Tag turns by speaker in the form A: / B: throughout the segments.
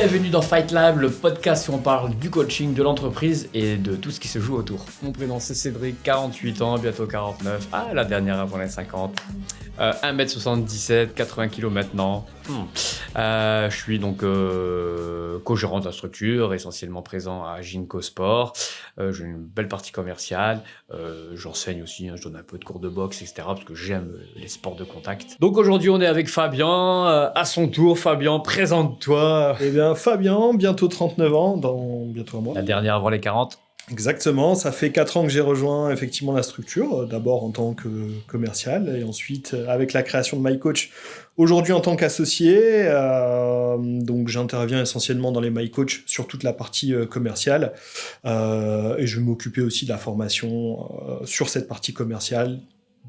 A: Bienvenue dans Fight Lab, le podcast où on parle du coaching, de l'entreprise et de tout ce qui se joue autour. Mon prénom c'est Cédric, 48 ans, bientôt 49, la dernière avant les 50. 1m77, 80 kg maintenant. Je suis donc co-gérant de la structure, essentiellement présent à Ginko Sport. J'ai une belle partie commerciale. J'enseigne aussi, je donne un peu de cours de boxe, etc. parce que j'aime les sports de contact. Donc aujourd'hui, on est avec Fabien. À son tour, Fabien, présente-toi.
B: Eh bien, Fabien, bientôt 39 ans, dans bientôt un mois.
A: La dernière avant les 40.
B: Exactement, ça fait 4 ans que j'ai rejoint effectivement la structure, d'abord en tant que commercial et ensuite avec la création de MyCoach, aujourd'hui en tant qu'associé. Donc j'interviens essentiellement dans les MyCoach sur toute la partie commerciale et je vais m'occuper aussi de la formation sur cette partie commerciale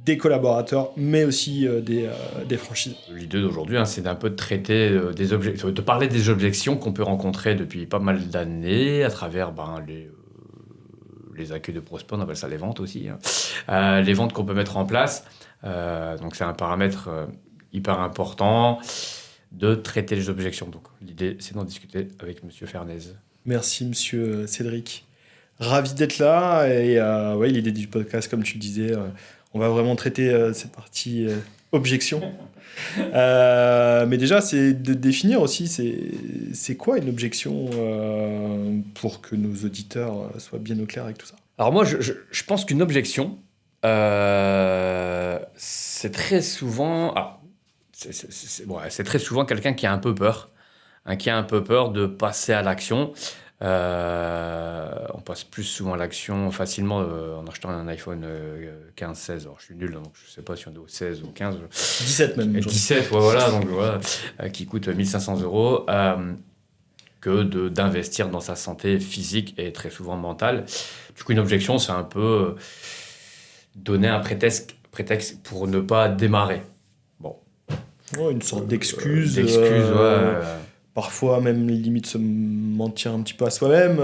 B: des collaborateurs, mais aussi des franchises.
A: L'idée d'aujourd'hui, c'est d'un peu de traiter de parler des objections qu'on peut rencontrer depuis pas mal d'années à travers les accueils de prospects, on appelle ça les ventes aussi. Les ventes qu'on peut mettre en place. Donc c'est un paramètre hyper important de traiter les objections. Donc l'idée, c'est d'en discuter avec Monsieur Fernaise.
B: Merci Monsieur Cédric. Ravi d'être là. Et l'idée du podcast, comme tu le disais, on va vraiment traiter cette partie objection. Mais déjà, c'est de définir aussi, c'est quoi une objection pour que nos auditeurs soient bien au clair avec tout ça.
A: Alors moi, je pense qu'une objection, c'est très souvent... c'est très souvent quelqu'un qui a un peu peur, qui a un peu peur de passer à l'action. On passe plus souvent à l'action facilement en achetant un iPhone 15-16. Alors je suis nul, donc je ne sais pas si on est au 16 ou 15.
B: 17 même.
A: 17, voilà, donc voilà, qui coûte 1 500 €, que d'investir dans sa santé physique et très souvent mentale. Du coup, une objection, c'est un peu donner un prétexte pour ne pas démarrer. Bon.
B: Ouais, une sorte d'excuse. Parfois même limite se mentir un petit peu à soi-même.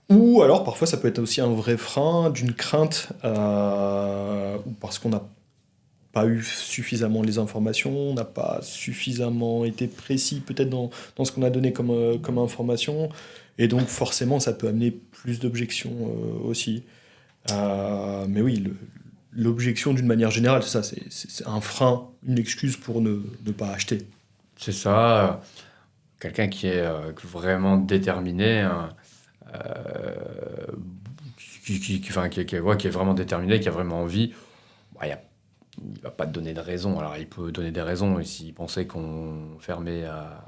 B: Ou alors parfois ça peut être aussi un vrai frein d'une crainte ou parce qu'on n'a pas eu suffisamment les informations, on n'a pas suffisamment été précis peut-être dans ce qu'on a donné comme information, et donc forcément ça peut amener plus d'objections aussi. Mais oui, l'objection d'une manière générale, c'est ça, c'est un frein, une excuse pour ne pas acheter.
A: C'est ça, quelqu'un qui est vraiment déterminé, qui est vraiment déterminé, qui a vraiment envie. Il ne va pas te donner de raison. Alors, il peut donner des raisons. Et s'il pensait qu'on fermait à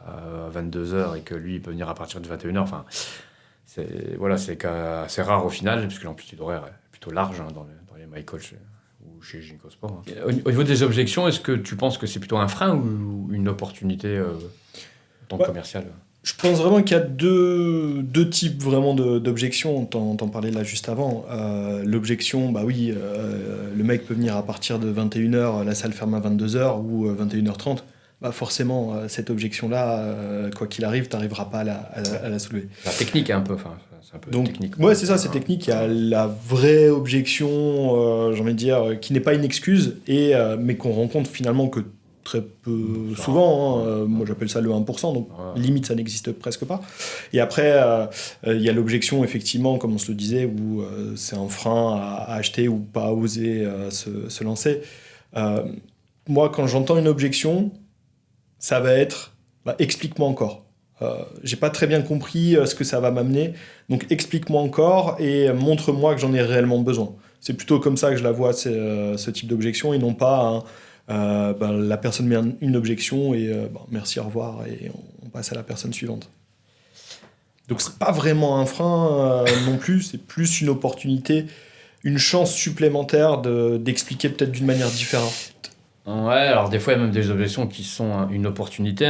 A: 22h et que lui, il peut venir à partir de 21h, c'est assez rare au final, puisque l'amplitude horaire est plutôt large dans les MyCoach ou chez Ginko Sport. Au niveau des objections, est-ce que tu penses que c'est plutôt un frein ou une opportunité en tant que commercial ?
B: Je pense vraiment qu'il y a deux types vraiment d'objections. T'en parlais là juste avant. L'objection, le mec peut venir à partir de 21h, la salle ferme à 22h ou 21h30. Forcément, cette objection-là, quoi qu'il arrive, t'arriveras pas à la soulever.
A: La technique, un peu. C'est un peu
B: donc,
A: technique.
B: Ouais, c'est ça, c'est technique. Il y a la vraie objection, j'ai envie de dire, qui n'est pas une excuse, mais qu'on rencontre finalement que très peu souvent. Moi, j'appelle ça le 1%, donc limite, ça n'existe presque pas. Et après, il y a l'objection, effectivement, comme on se le disait, où c'est un frein à acheter ou pas oser se lancer. Moi, quand j'entends une objection, ça va être explique-moi encore. J'ai pas très bien compris ce que ça va m'amener, donc explique-moi encore et montre-moi que j'en ai réellement besoin. C'est plutôt comme ça que je la vois, ce type d'objection, et non pas la personne met une objection et merci, au revoir, et on passe à la personne suivante. Donc c'est pas vraiment un frein non plus, c'est plus une opportunité, une chance supplémentaire d'expliquer peut-être d'une manière différente.
A: Ouais, alors des fois il y a même des objections qui sont une opportunité.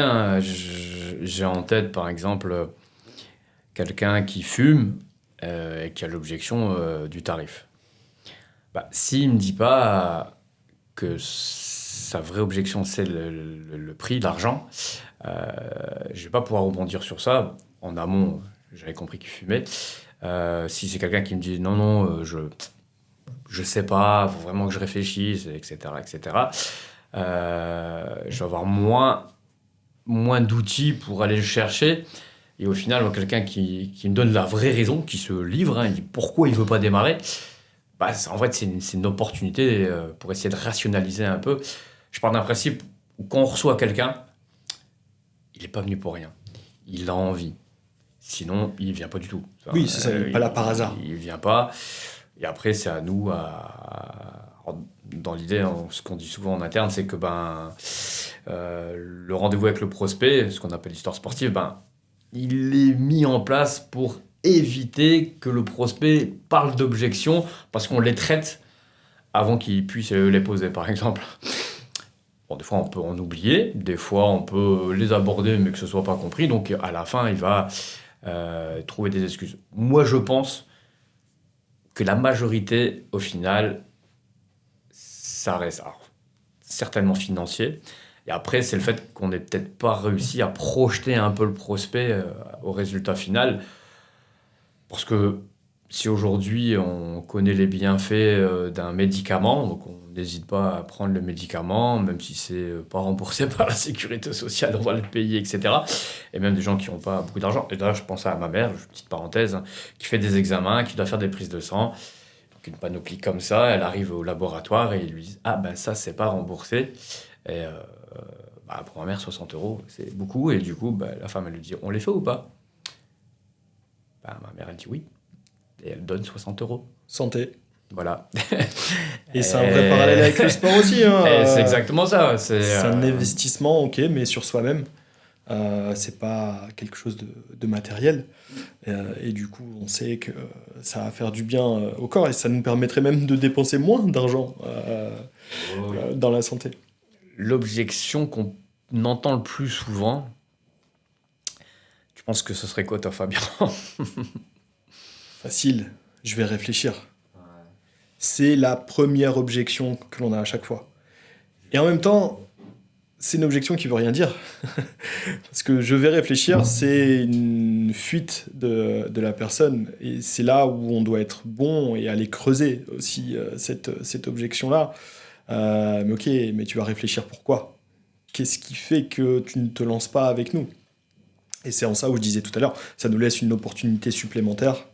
A: J'ai en tête par exemple quelqu'un qui fume et qui a l'objection du tarif. S'il ne me dit pas que sa vraie objection c'est le prix, l'argent, je vais pas pouvoir rebondir sur ça. En amont, j'avais compris qu'il fumait. Si c'est quelqu'un qui me dit non, je sais pas, faut vraiment que je réfléchisse, etc., je vais avoir moins moins d'outils pour aller le chercher. Et au final, moi, quelqu'un qui me donne la vraie raison, qui se livre, hein, il dit pourquoi il veut pas démarrer, bah, en fait, c'est une opportunité pour essayer de rationaliser un peu. Je pars d'un principe où quand on reçoit quelqu'un, il n'est pas venu pour rien. Il a envie. Sinon, il ne vient pas du tout. Enfin,
B: Oui, c'est ça, il n'est pas là par hasard.
A: Il ne vient pas. Et après, c'est à nous, dans l'idée, ce qu'on dit souvent en interne, c'est que le rendez-vous avec le prospect, ce qu'on appelle l'histoire sportive, il est mis en place pour éviter que le prospect parle d'objections parce qu'on les traite avant qu'il puisse les poser, par exemple. Bon, des fois, on peut en oublier, des fois, on peut les aborder, mais que ce ne soit pas compris. Donc, à la fin, il va trouver des excuses. Moi, je pense que la majorité, au final, ça reste certainement financier. Et après, c'est le fait qu'on n'ait peut-être pas réussi à projeter un peu le prospect au résultat final. Parce que si aujourd'hui, on connaît les bienfaits d'un médicament, donc on n'hésite pas à prendre le médicament, même si c'est pas remboursé par la sécurité sociale, on va le payer, etc. Et même des gens qui n'ont pas beaucoup d'argent. Et d'ailleurs, je pense à ma mère, petite parenthèse, hein, qui fait des examens, qui doit faire des prises de sang. Donc une panoplie comme ça, elle arrive au laboratoire et ils lui disent « Ah ben ça, c'est pas remboursé ». Et pour ma mère, 60 €, c'est beaucoup. Et du coup, la femme, elle lui dit « On les fait ou pas ?» Ma mère, elle dit oui. Et elle donne 60 €.
B: Santé.
A: Voilà.
B: Et c'est un vrai parallèle avec le sport aussi. Hein.
A: C'est exactement ça.
B: C'est un investissement, ok, mais sur soi-même. C'est pas quelque chose de matériel. Et du coup, on sait que ça va faire du bien au corps et ça nous permettrait même de dépenser moins d'argent dans la santé.
A: L'objection qu'on entend le plus souvent, tu penses que ce serait quoi, toi, Fabien?
B: Facile, je vais réfléchir. C'est la première objection que l'on a à chaque fois. Et en même temps, c'est une objection qui veut rien dire. Parce que je vais réfléchir, c'est une fuite de la personne. Et c'est là où on doit être bon et aller creuser aussi cette objection-là. Mais ok, mais tu vas réfléchir pourquoi? Qu'est-ce qui fait que tu ne te lances pas avec nous? Et c'est en ça où je disais tout à l'heure, ça nous laisse une opportunité supplémentaire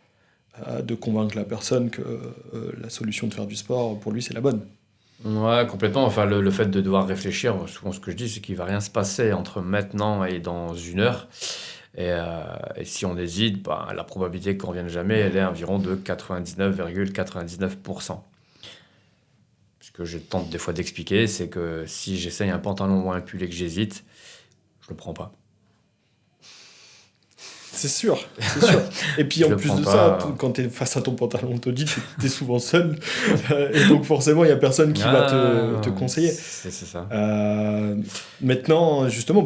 B: de convaincre la personne que la solution de faire du sport, pour lui, c'est la bonne.
A: Ouais, complètement. Enfin, le fait de devoir réfléchir, souvent ce que je dis, c'est qu'il va rien se passer entre maintenant et dans 1 heure. Et si on hésite, la probabilité qu'on ne revienne jamais, elle est environ de 99,99%. Ce que je tente des fois d'expliquer, c'est que si j'essaye un pantalon ou un pull et que j'hésite, je ne le prends pas.
B: C'est sûr. Et puis en plus de ça, quand tu es face à ton pantalon taudis, tu es souvent seul. Et donc forcément, il n'y a personne qui va te conseiller.
A: C'est ça.
B: Maintenant, justement,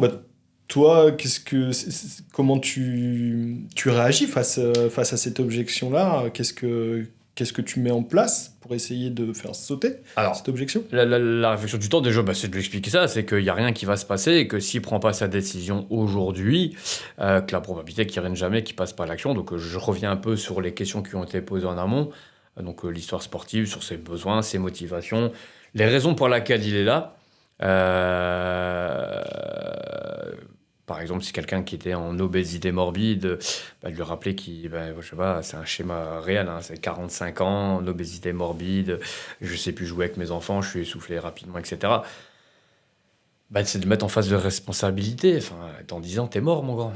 B: toi, comment tu réagis face à cette objection-là? Qu'est-ce que tu mets en place pour essayer de faire sauter cette objection?
A: La réflexion du temps, déjà, c'est de lui expliquer ça, c'est qu'il n'y a rien qui va se passer et que s'il ne prend pas sa décision aujourd'hui, que la probabilité qu'il ne revienne jamais, qu'il ne passe pas à l'action. Donc je reviens un peu sur les questions qui ont été posées en amont, donc l'histoire sportive, sur ses besoins, ses motivations, les raisons pour lesquelles il est là. Par exemple, si quelqu'un qui était en obésité morbide, de lui rappeler je sais pas, c'est un schéma réel, hein, c'est 45 ans, en obésité morbide, je sais plus jouer avec mes enfants, je suis essoufflé rapidement, etc. C'est de mettre en face de responsabilité. Enfin, dans 10 ans, t'es mort, mon grand.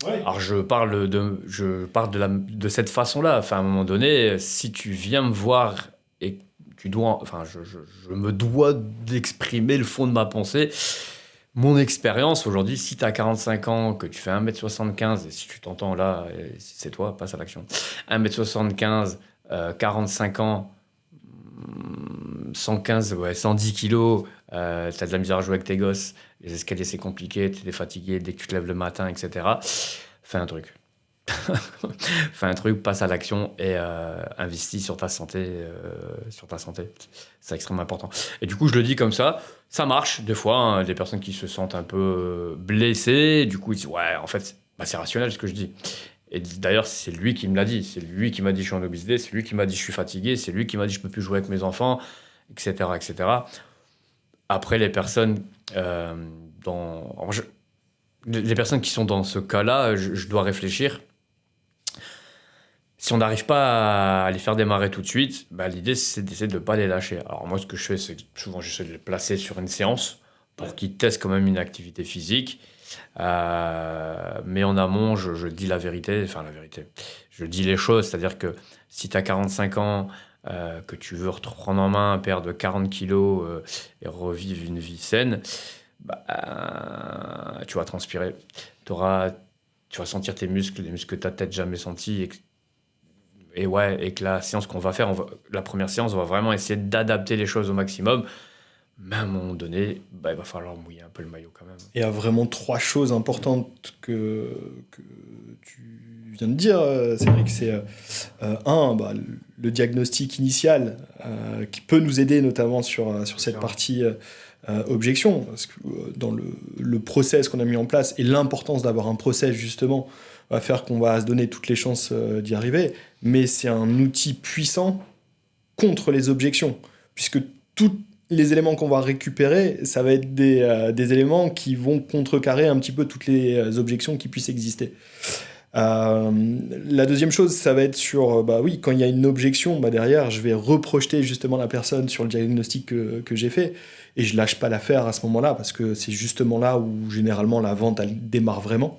A: Ouais. Alors, je parle de cette façon-là. Enfin, à un moment donné, si tu viens me voir et tu dois... Enfin, je me dois d'exprimer le fond de ma pensée. Mon expérience aujourd'hui, si tu as 45 ans, que tu fais 1m75, et si tu t'entends là, c'est toi, passe à l'action. 1m75, 45 ans, 115, 110 kilos, tu as de la misère à jouer avec tes gosses, les escaliers c'est compliqué, tu es fatigué dès que tu te lèves le matin, etc. Fais un truc. Fais un truc, passe à l'action et investis sur ta santé. C'est extrêmement important. Et du coup, je le dis comme ça. Ça marche des fois, hein, des personnes qui se sentent un peu blessées. Du coup, ils disent ouais, en fait, c'est rationnel ce que je dis. Et d'ailleurs, c'est lui qui me l'a dit. C'est lui qui m'a dit je suis en obésité. C'est lui qui m'a dit je suis fatigué. C'est lui qui m'a dit je peux plus jouer avec mes enfants, etc., etc. Après, les personnes Les personnes qui sont dans ce cas-là, je dois réfléchir. Si on n'arrive pas à les faire démarrer tout de suite, l'idée c'est d'essayer de ne pas les lâcher. Alors moi ce que je fais, c'est que souvent j'essaie de les placer sur une séance pour qu'ils testent quand même une activité physique. Mais en amont, je dis la vérité, je dis les choses, c'est-à-dire que si tu as 45 ans, que tu veux reprendre en main, perdre 40 kilos et revivre une vie saine, tu vas transpirer, tu vas sentir tes muscles, les muscles que tu n'as peut-être jamais sentis, et que la séance qu'on va faire, la première séance, on va vraiment essayer d'adapter les choses au maximum. Mais à un moment donné, il va falloir mouiller un peu le maillot quand même.
B: Il y a vraiment 3 choses importantes que tu viens de dire, Cédric. C'est le diagnostic initial qui peut nous aider notamment sur cette partie objection. Parce que dans le process qu'on a mis en place et l'importance d'avoir un process justement va faire qu'on va se donner toutes les chances d'y arriver. Mais c'est un outil puissant contre les objections, puisque tous les éléments qu'on va récupérer, ça va être des éléments qui vont contrecarrer un petit peu toutes les objections qui puissent exister. La deuxième chose, ça va être sur, quand il y a une objection, derrière, je vais reprojeter justement la personne sur le diagnostic que j'ai fait, et je lâche pas l'affaire à ce moment-là, parce que c'est justement là où généralement la vente, elle démarre vraiment.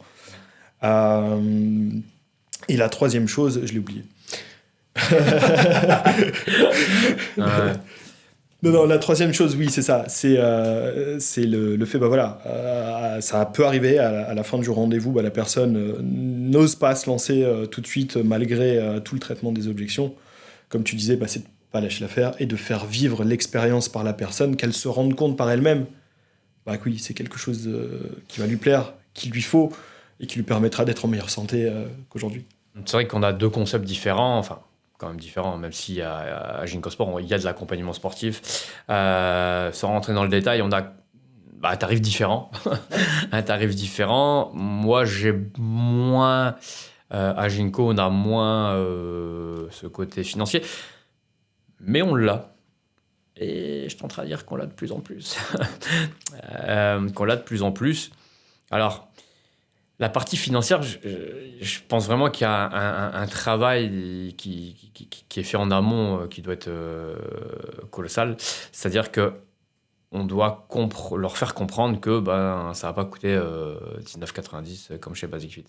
B: Et la troisième chose, je l'ai oublié. Non, la troisième chose, oui, c'est ça. C'est le fait, ça peut arriver à la fin du rendez-vous, la personne n'ose pas se lancer tout de suite malgré tout le traitement des objections. Comme tu disais, c'est de pas lâcher l'affaire et de faire vivre l'expérience par la personne, qu'elle se rende compte par elle-même. Oui, c'est quelque chose qui va lui plaire, qu'il lui faut et qui lui permettra d'être en meilleure santé qu'aujourd'hui.
A: C'est vrai qu'on a 2 concepts différents, quand même différent, même si à Ginkgo Sport, il y a de l'accompagnement sportif. Sans rentrer dans le détail, on a un tarif différent. Un tarif différent. Moi, j'ai moins... à Ginkgo, on a moins ce côté financier. Mais on l'a. Et je tenterai à dire qu'on l'a de plus en plus. Alors... La partie financière, je pense vraiment qu'il y a un travail qui est fait en amont qui doit être colossal. C'est-à-dire qu'on doit leur faire comprendre que ça ne va pas coûter 19,90 comme chez Basic Fit.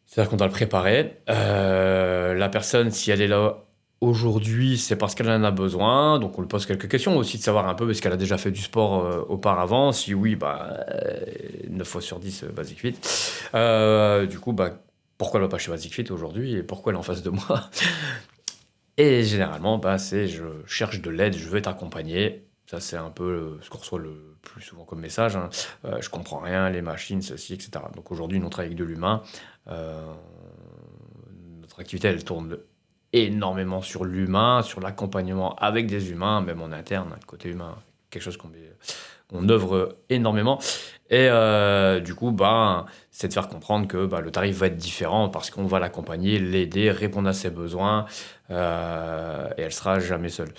A: C'est-à-dire qu'on doit le préparer. La personne, si elle est là aujourd'hui, c'est parce qu'elle en a besoin. Donc, on lui pose quelques questions aussi de savoir un peu parce qu'elle a déjà fait du sport auparavant. Si oui, 9 fois sur 10, Basic Fit. Du coup, pourquoi elle va pas chez Basic Fit aujourd'hui et pourquoi elle est en face de moi? Et généralement, c'est je cherche de l'aide, je veux être accompagné. Ça, c'est un peu ce qu'on reçoit le plus souvent comme message. Je comprends rien, les machines, ceci, etc. Donc aujourd'hui, nous, on travaille avec de l'humain. Notre activité, elle tourne énormément sur l'humain, sur l'accompagnement avec des humains, même en interne, le côté humain, quelque chose qu'on œuvre énormément. Et du coup, c'est de faire comprendre que le tarif va être différent parce qu'on va l'accompagner, l'aider, répondre à ses besoins, et elle sera jamais seule.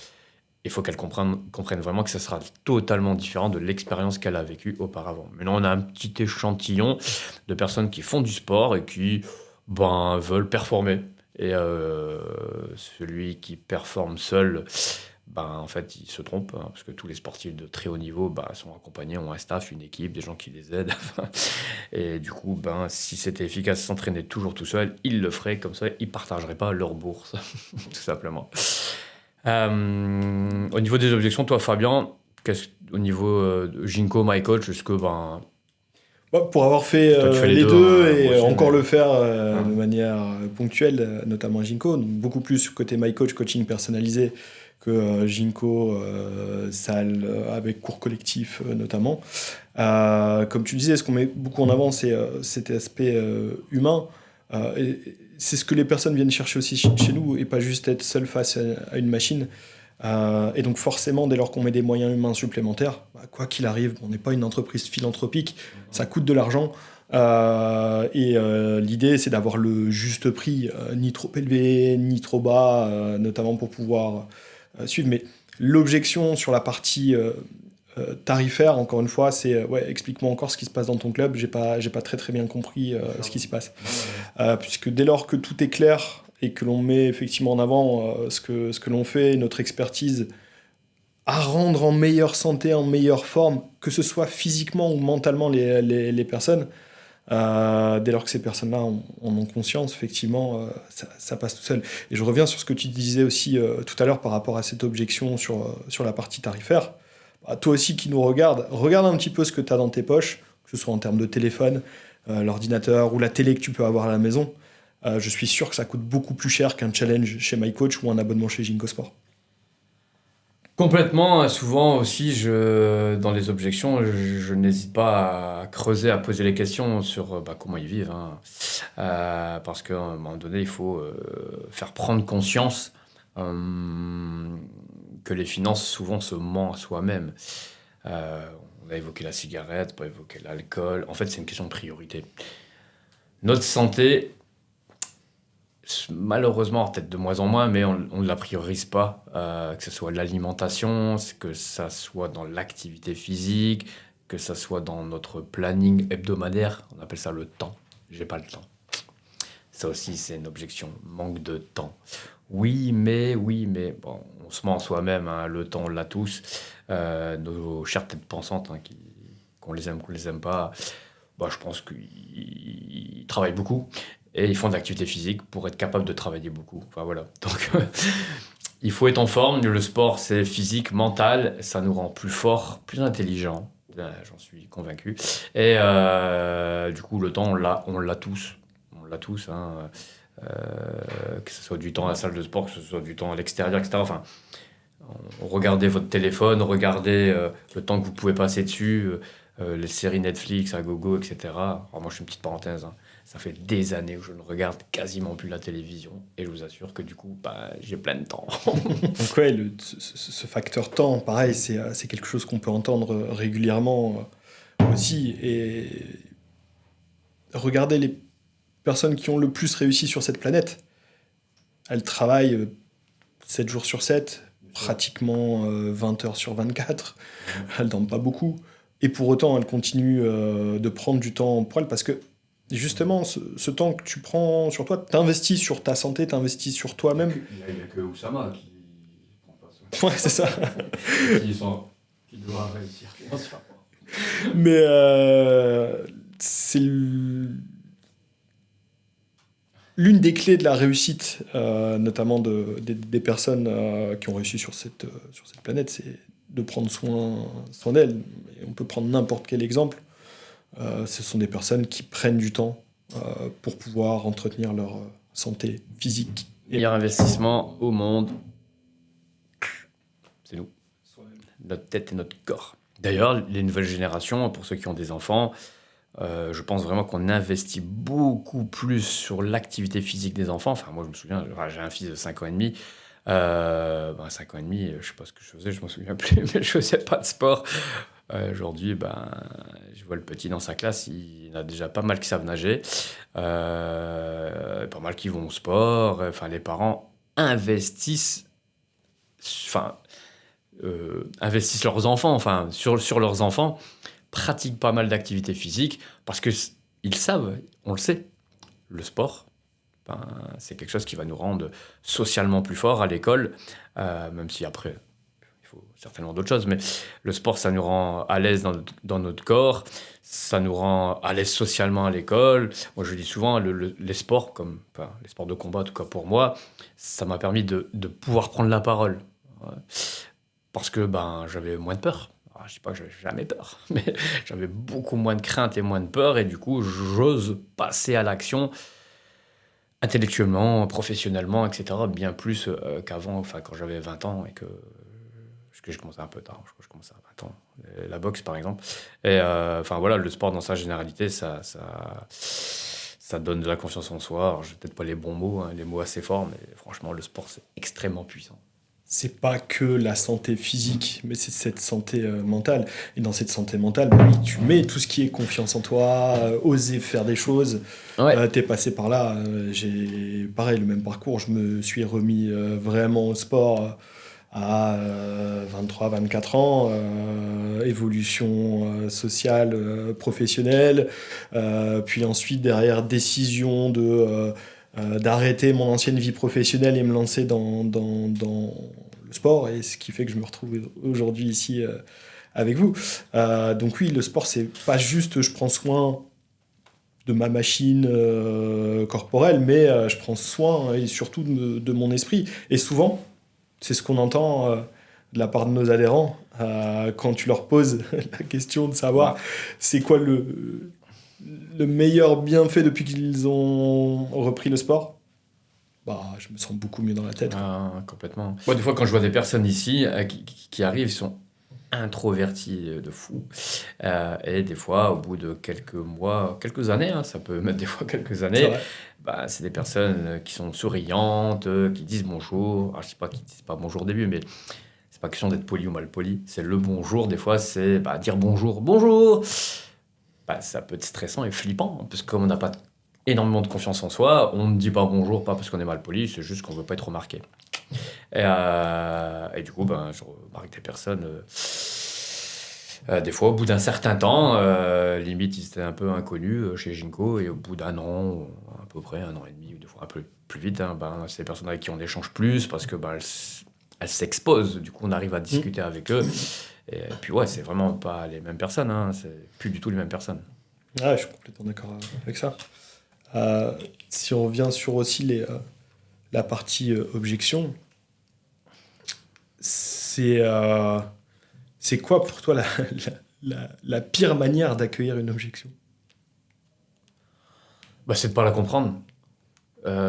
A: Il faut qu'elle comprenne vraiment que ça sera totalement différent de l'expérience qu'elle a vécue auparavant. Maintenant, on a un petit échantillon de personnes qui font du sport et qui veulent performer. Et celui qui performe seul, en fait, il se trompe, parce que tous les sportifs de très haut niveau sont accompagnés, ont un staff, une équipe, des gens qui les aident. Et du coup, si c'était efficace, s'entraîner toujours tout seul, ils le feraient comme ça, ils ne partageraient pas leur bourse, tout simplement. Au niveau des objections, toi, Fabien, au niveau de Ginkgo, MyCoach, est-ce que
B: pour avoir fait les deux et encore le faire de manière ponctuelle, notamment à Ginkgo, donc beaucoup plus côté MyCoach, coaching personnalisé, que Ginkgo, salle avec cours collectifs notamment. Comme tu disais, ce qu'on met beaucoup en avant, c'est cet aspect humain. Et c'est ce que les personnes viennent chercher aussi chez nous, et pas juste être seul face à une machine. Et donc forcément, dès lors qu'on met des moyens humains supplémentaires, quoi qu'il arrive, on n'est pas une entreprise philanthropique, ça coûte de l'argent. L'idée, c'est d'avoir le juste prix, ni trop élevé, ni trop bas, notamment pour pouvoir suivre. Mais l'objection sur la partie Tarifaire, encore une fois, c'est explique-moi encore ce qui se passe dans ton club, j'ai pas très très bien compris ce qui s'y passe. Puisque dès lors que tout est clair et que l'on met effectivement en avant ce que l'on fait, notre expertise, à rendre en meilleure santé, en meilleure forme, que ce soit physiquement ou mentalement les personnes, dès lors que ces personnes-là en ont conscience, effectivement, ça passe tout seul. Et je reviens sur ce que tu disais aussi tout à l'heure par rapport à cette objection sur la partie tarifaire. Toi aussi qui nous regarde un petit peu ce que tu as dans tes poches, que ce soit en termes de téléphone, l'ordinateur ou la télé que tu peux avoir à la maison. Je suis sûr que ça coûte beaucoup plus cher qu'un challenge chez MyCoach ou un abonnement chez Ginkgo Sport.
A: Complètement, souvent aussi, dans les objections, je n'hésite pas à creuser, à poser les questions sur comment ils vivent. Parce qu'à un moment donné, il faut faire prendre conscience que les finances, souvent, se ment à soi-même. On a évoqué la cigarette, on a évoqué l'alcool. En fait, c'est une question de priorité. Notre santé, malheureusement, peut-être de moins en moins, mais on ne la priorise pas, que ce soit l'alimentation, que ça soit dans l'activité physique, que ça soit dans notre planning hebdomadaire. On appelle ça le temps. J'ai pas le temps. Ça aussi, c'est une objection. Manque de temps. Oui, mais, bon, on se ment en soi-même, le temps, on l'a tous. Nos chères têtes pensantes, qu'on les aime pas, je pense qu'ils travaillent beaucoup et ils font de l'activité physique pour être capables de travailler beaucoup. Enfin voilà. Donc, il faut être en forme. Le sport, c'est physique, mental. Ça nous rend plus forts, plus intelligents. J'en suis convaincu. Et du coup, le temps, on l'a tous. On l'a tous. Que ce soit du temps à la salle de sport, que ce soit du temps à l'extérieur, etc. Enfin, regardez votre téléphone, regardez le temps que vous pouvez passer dessus, les séries Netflix à gogo, etc. Alors moi, je fais une petite parenthèse. Ça fait des années que je ne regarde quasiment plus la télévision. Et je vous assure que du coup, j'ai plein de temps.
B: Donc ouais, ce facteur temps, pareil, c'est quelque chose qu'on peut entendre régulièrement aussi. Et regardez les personnes qui ont le plus réussi sur cette planète. Elles travaillent 7 jours sur 7, pratiquement 20 heures sur 24. Elles dorment pas beaucoup. Et pour autant, elles continuent de prendre du temps pour elles parce que justement, ce temps que tu prends sur toi, t'investis sur ta santé, t'investis sur toi-même.
A: Il n'y a que Oussama qui prend pas ça.
B: Ouais, c'est ça.
A: qui doit réussir.
B: Mais c'est l'une des clés de la réussite, notamment des personnes qui ont réussi sur cette planète, c'est de prendre soin d'elles. Et on peut prendre n'importe quel exemple. Ce sont des personnes qui prennent du temps pour pouvoir entretenir leur santé physique.
A: Le meilleur investissement au monde, c'est nous. Notre tête et notre corps. D'ailleurs, les nouvelles générations, pour ceux qui ont des enfants, je pense vraiment qu'on investit beaucoup plus sur l'activité physique des enfants. Enfin, moi, je me souviens, j'ai un fils de 5 ans et demi. 5 ans et demi, je sais pas ce que je faisais, je m'en souviens plus, mais je faisais pas de sport. Aujourd'hui, je vois le petit dans sa classe, il y en a déjà pas mal qui savent nager, pas mal qui vont au sport. Enfin, les parents investissent leurs enfants, sur leurs enfants, pratiquent pas mal d'activités physiques parce qu'ils savent, on le sait, le sport, c'est quelque chose qui va nous rendre socialement plus forts à l'école, même si après, il faut certainement d'autres choses, mais le sport, ça nous rend à l'aise dans notre corps, ça nous rend à l'aise socialement à l'école. Moi, je dis souvent, les sports, les sports de combat, en tout cas pour moi, ça m'a permis de pouvoir prendre la parole. Ouais. Parce que j'avais moins de peur. Alors, je ne dis pas que j'avais jamais peur, mais j'avais beaucoup moins de crainte et moins de peur, et du coup, j'ose passer à l'action intellectuellement, professionnellement, etc., bien plus qu'avant, quand j'avais 20 ans, parce que je commençais un peu tard, je crois que je commençais à 20 ans, la boxe par exemple. Et le sport dans sa généralité, ça donne de la confiance en soi. Alors, j'ai peut-être pas les bons mots, les mots assez forts, mais franchement, le sport, c'est extrêmement puissant.
B: C'est pas que la santé physique, mais c'est cette santé mentale. Et dans cette santé mentale, oui, tu mets tout ce qui est confiance en toi, oser faire des choses. Ouais. T'es passé par là. J'ai pareil, le même parcours. Je me suis remis vraiment au sport à 23, 24 ans, évolution sociale, professionnelle, puis ensuite derrière décision d'arrêter mon ancienne vie professionnelle et me lancer dans le sport, et ce qui fait que je me retrouve aujourd'hui ici avec vous. Donc oui, le sport, c'est pas juste je prends soin de ma machine corporelle, mais je prends soin et surtout de mon esprit. Et souvent, c'est ce qu'on entend de la part de nos adhérents quand tu leur poses la question de savoir c'est quoi le meilleur bienfait depuis qu'ils ont repris le sport. Bah, je me sens beaucoup mieux dans la tête.
A: Complètement. Moi, des fois, quand je vois des personnes ici qui arrivent, ils sont introvertis de fou. Et des fois, au bout de quelques mois, quelques années, hein, ça peut mettre des fois quelques années, c'est des personnes qui sont souriantes, qui disent bonjour. Alors, je ne dis pas qu'ils ne disent pas bonjour au début, mais c'est pas question d'être poli ou mal poli. C'est le bonjour. Des fois, c'est dire bonjour. Bonjour. Ça peut être stressant et flippant, parce que comme on n'a pas énormément de confiance en soi, on ne dit pas bonjour, pas parce qu'on est mal poli, c'est juste qu'on ne veut pas être remarqué. Et du coup, je remarque des personnes, des fois, au bout d'un certain temps, limite, ils étaient un peu inconnus chez Ginko, et au bout d'un an, à peu près, 1 an et demi, ou des fois un peu plus vite, c'est des personnes avec qui on échange plus, parce que elles s'exposent, du coup, on arrive à discuter avec eux. Et puis, c'est vraiment pas les mêmes personnes, hein, c'est plus du tout les mêmes personnes.
B: Je suis complètement d'accord avec ça. Si on revient sur aussi la partie objection, c'est quoi pour toi la pire manière d'accueillir une objection ?
A: C'est de pas la comprendre.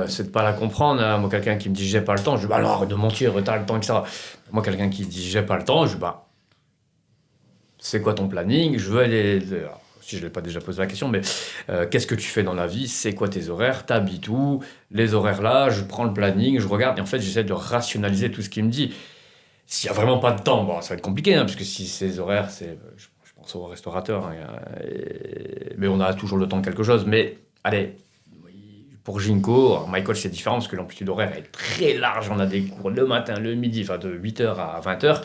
A: C'est de pas la comprendre. Hein. Moi, quelqu'un qui me dit j'ai pas le temps, je dis alors arrête de mentir, t'as le temps, etc. Moi, quelqu'un qui dit j'ai pas le temps, je dis c'est quoi ton planning ? Je veux aller. Si je l'ai pas déjà posé la question, mais qu'est-ce que tu fais dans la vie ? C'est quoi tes horaires ? T'habites où ? Les horaires là, je prends le planning, je regarde, et en fait, j'essaie de rationaliser tout ce qu'il me dit. S'il y a vraiment pas de temps, ça va être compliqué, hein, parce que si ces horaires, je pense aux restaurateurs, hein, mais on a toujours le temps de quelque chose. Mais allez, pour Ginko, Michael, c'est différent parce que l'amplitude horaire est très large. On a des cours le matin, le midi, de 8h à 20h.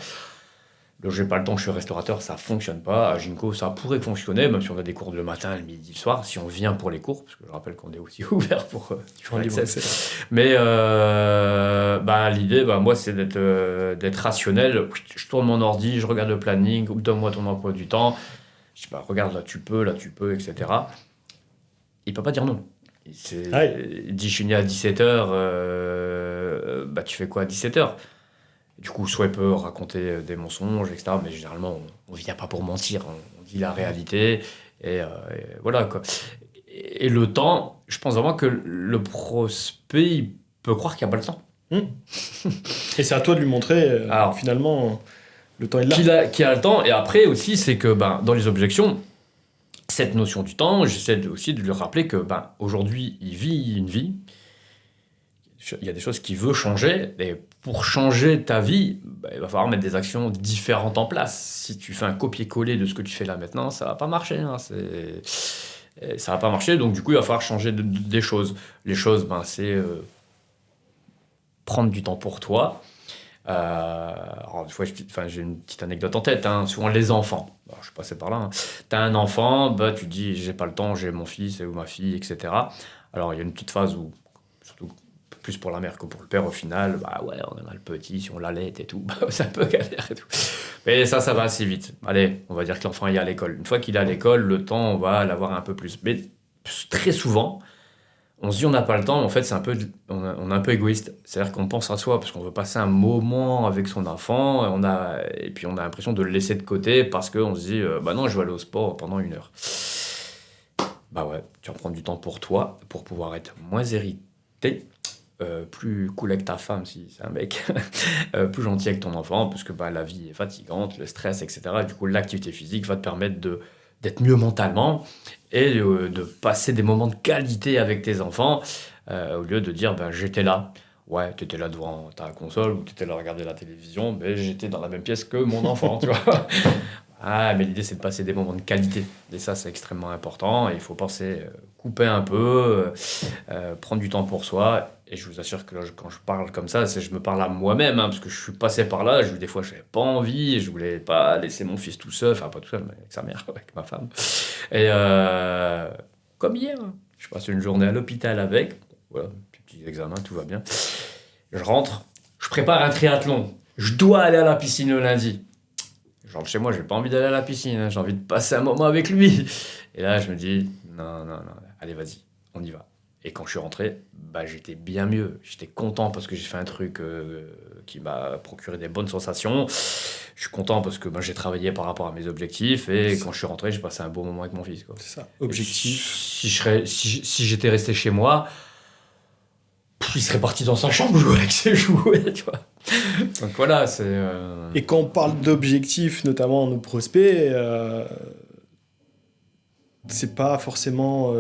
A: Donc, j'ai pas le temps, je suis restaurateur, ça fonctionne pas. À Ginko, ça pourrait fonctionner, même si on a des cours le matin, le midi, le soir, si on vient pour les cours, parce que je rappelle qu'on est aussi ouvert pour access. Mais l'idée, moi, c'est d'être rationnel. Je tourne mon ordi, je regarde le planning, donne-moi ton emploi du temps. Je dis, regarde, là tu peux, etc. Il peut pas dire non. Il dit, je suis né à 17h, tu fais quoi à 17h ? Du coup, soit il peut raconter des mensonges, etc. Mais généralement, on ne vient pas pour mentir. On dit la réalité. Et voilà, quoi. Et le temps, je pense vraiment que le prospect, il peut croire qu'il n'y a pas le temps.
B: Et c'est à toi de lui montrer, finalement, le temps est là.
A: Qu'il a le temps. Et après aussi, c'est que dans les objections, cette notion du temps, j'essaie aussi de lui rappeler que aujourd'hui, il vit une vie. Il y a des choses qu'il veut changer, et pour changer ta vie, il va falloir mettre des actions différentes en place. Si tu fais un copier-coller de ce que tu fais là maintenant, ça va pas marcher. Hein, ça va pas marcher, donc du coup, il va falloir changer des choses. Les choses, c'est prendre du temps pour toi. Alors, des fois, j'ai une petite anecdote en tête. Hein. Souvent, les enfants. Alors, je suis passé par là. Hein. Tu as un enfant, tu dis j'ai pas le temps, j'ai mon fils ou ma fille, etc. Alors, il y a une petite phase où, surtout plus pour la mère que pour le père, au final, on a le petit, si on l'allait et tout, ça peut galère et tout. Mais ça va assez vite. Allez, on va dire que l'enfant est à l'école. Une fois qu'il est à l'école, le temps, on va l'avoir un peu plus. Mais très souvent, on se dit on n'a pas le temps, mais en fait, on est un peu égoïste. C'est-à-dire qu'on pense à soi parce qu'on veut passer un moment avec son enfant, et puis on a l'impression de le laisser de côté parce qu'on se dit non, je vais aller au sport pendant 1 heure. Tu vas prendre du temps pour toi, pour pouvoir être moins irrité. Plus cool avec ta femme si c'est un mec, plus gentil avec ton enfant, parce que la vie est fatigante, le stress, etc. Et du coup, l'activité physique va te permettre d'être mieux mentalement et de passer des moments de qualité avec tes enfants, au lieu de dire j'étais là. Ouais, t'étais là devant ta console ou t'étais là à regarder la télévision, mais j'étais dans la même pièce que mon enfant, tu vois. Mais l'idée, c'est de passer des moments de qualité. Et ça, c'est extrêmement important. Et il faut penser couper un peu, prendre du temps pour soi Et je vous assure que là, quand je parle comme ça, je me parle à moi-même, hein, parce que je suis passé par là. Des fois, je n'avais pas envie, je voulais pas laisser mon fils tout seul, enfin pas tout seul, mais avec sa mère, avec ma femme. Et comme hier, hein, je passe une journée à l'hôpital avec, voilà, petits examens, tout va bien. Je rentre, je prépare un triathlon. Je dois aller à la piscine le lundi. Je rentre chez moi, j'ai pas envie d'aller à la piscine, hein, j'ai envie de passer un moment avec lui. Et là, je me dis, non, allez, vas-y, on y va. Et quand je suis rentré, j'étais bien mieux. J'étais content parce que j'ai fait un truc qui m'a procuré des bonnes sensations. Je suis content parce que j'ai travaillé par rapport à mes objectifs. Et quand je suis rentré, j'ai passé un bon moment avec mon fils, quoi.
B: C'est ça, objectif.
A: Si j'étais resté chez moi, il serait parti dans sa chambre jouer avec ses jouets, tu vois. Donc voilà, c'est...
B: Et quand on parle d'objectifs, notamment nos prospects, c'est pas forcément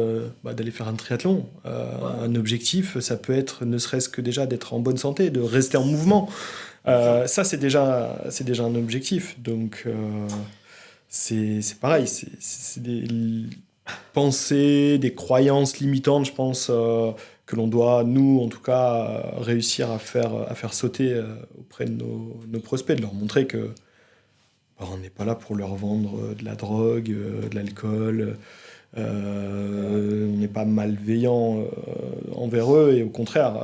B: d'aller faire un triathlon. Un objectif, ça peut être ne serait-ce que déjà d'être en bonne santé, de rester en mouvement. Ça, c'est déjà un objectif. Donc, c'est pareil. C'est des pensées, des croyances limitantes, je pense, que l'on doit, nous, en tout cas, réussir à faire sauter auprès de nos prospects, de leur montrer que on n'est pas là pour leur vendre de la drogue, de l'alcool. On n'est pas malveillant envers eux, et au contraire,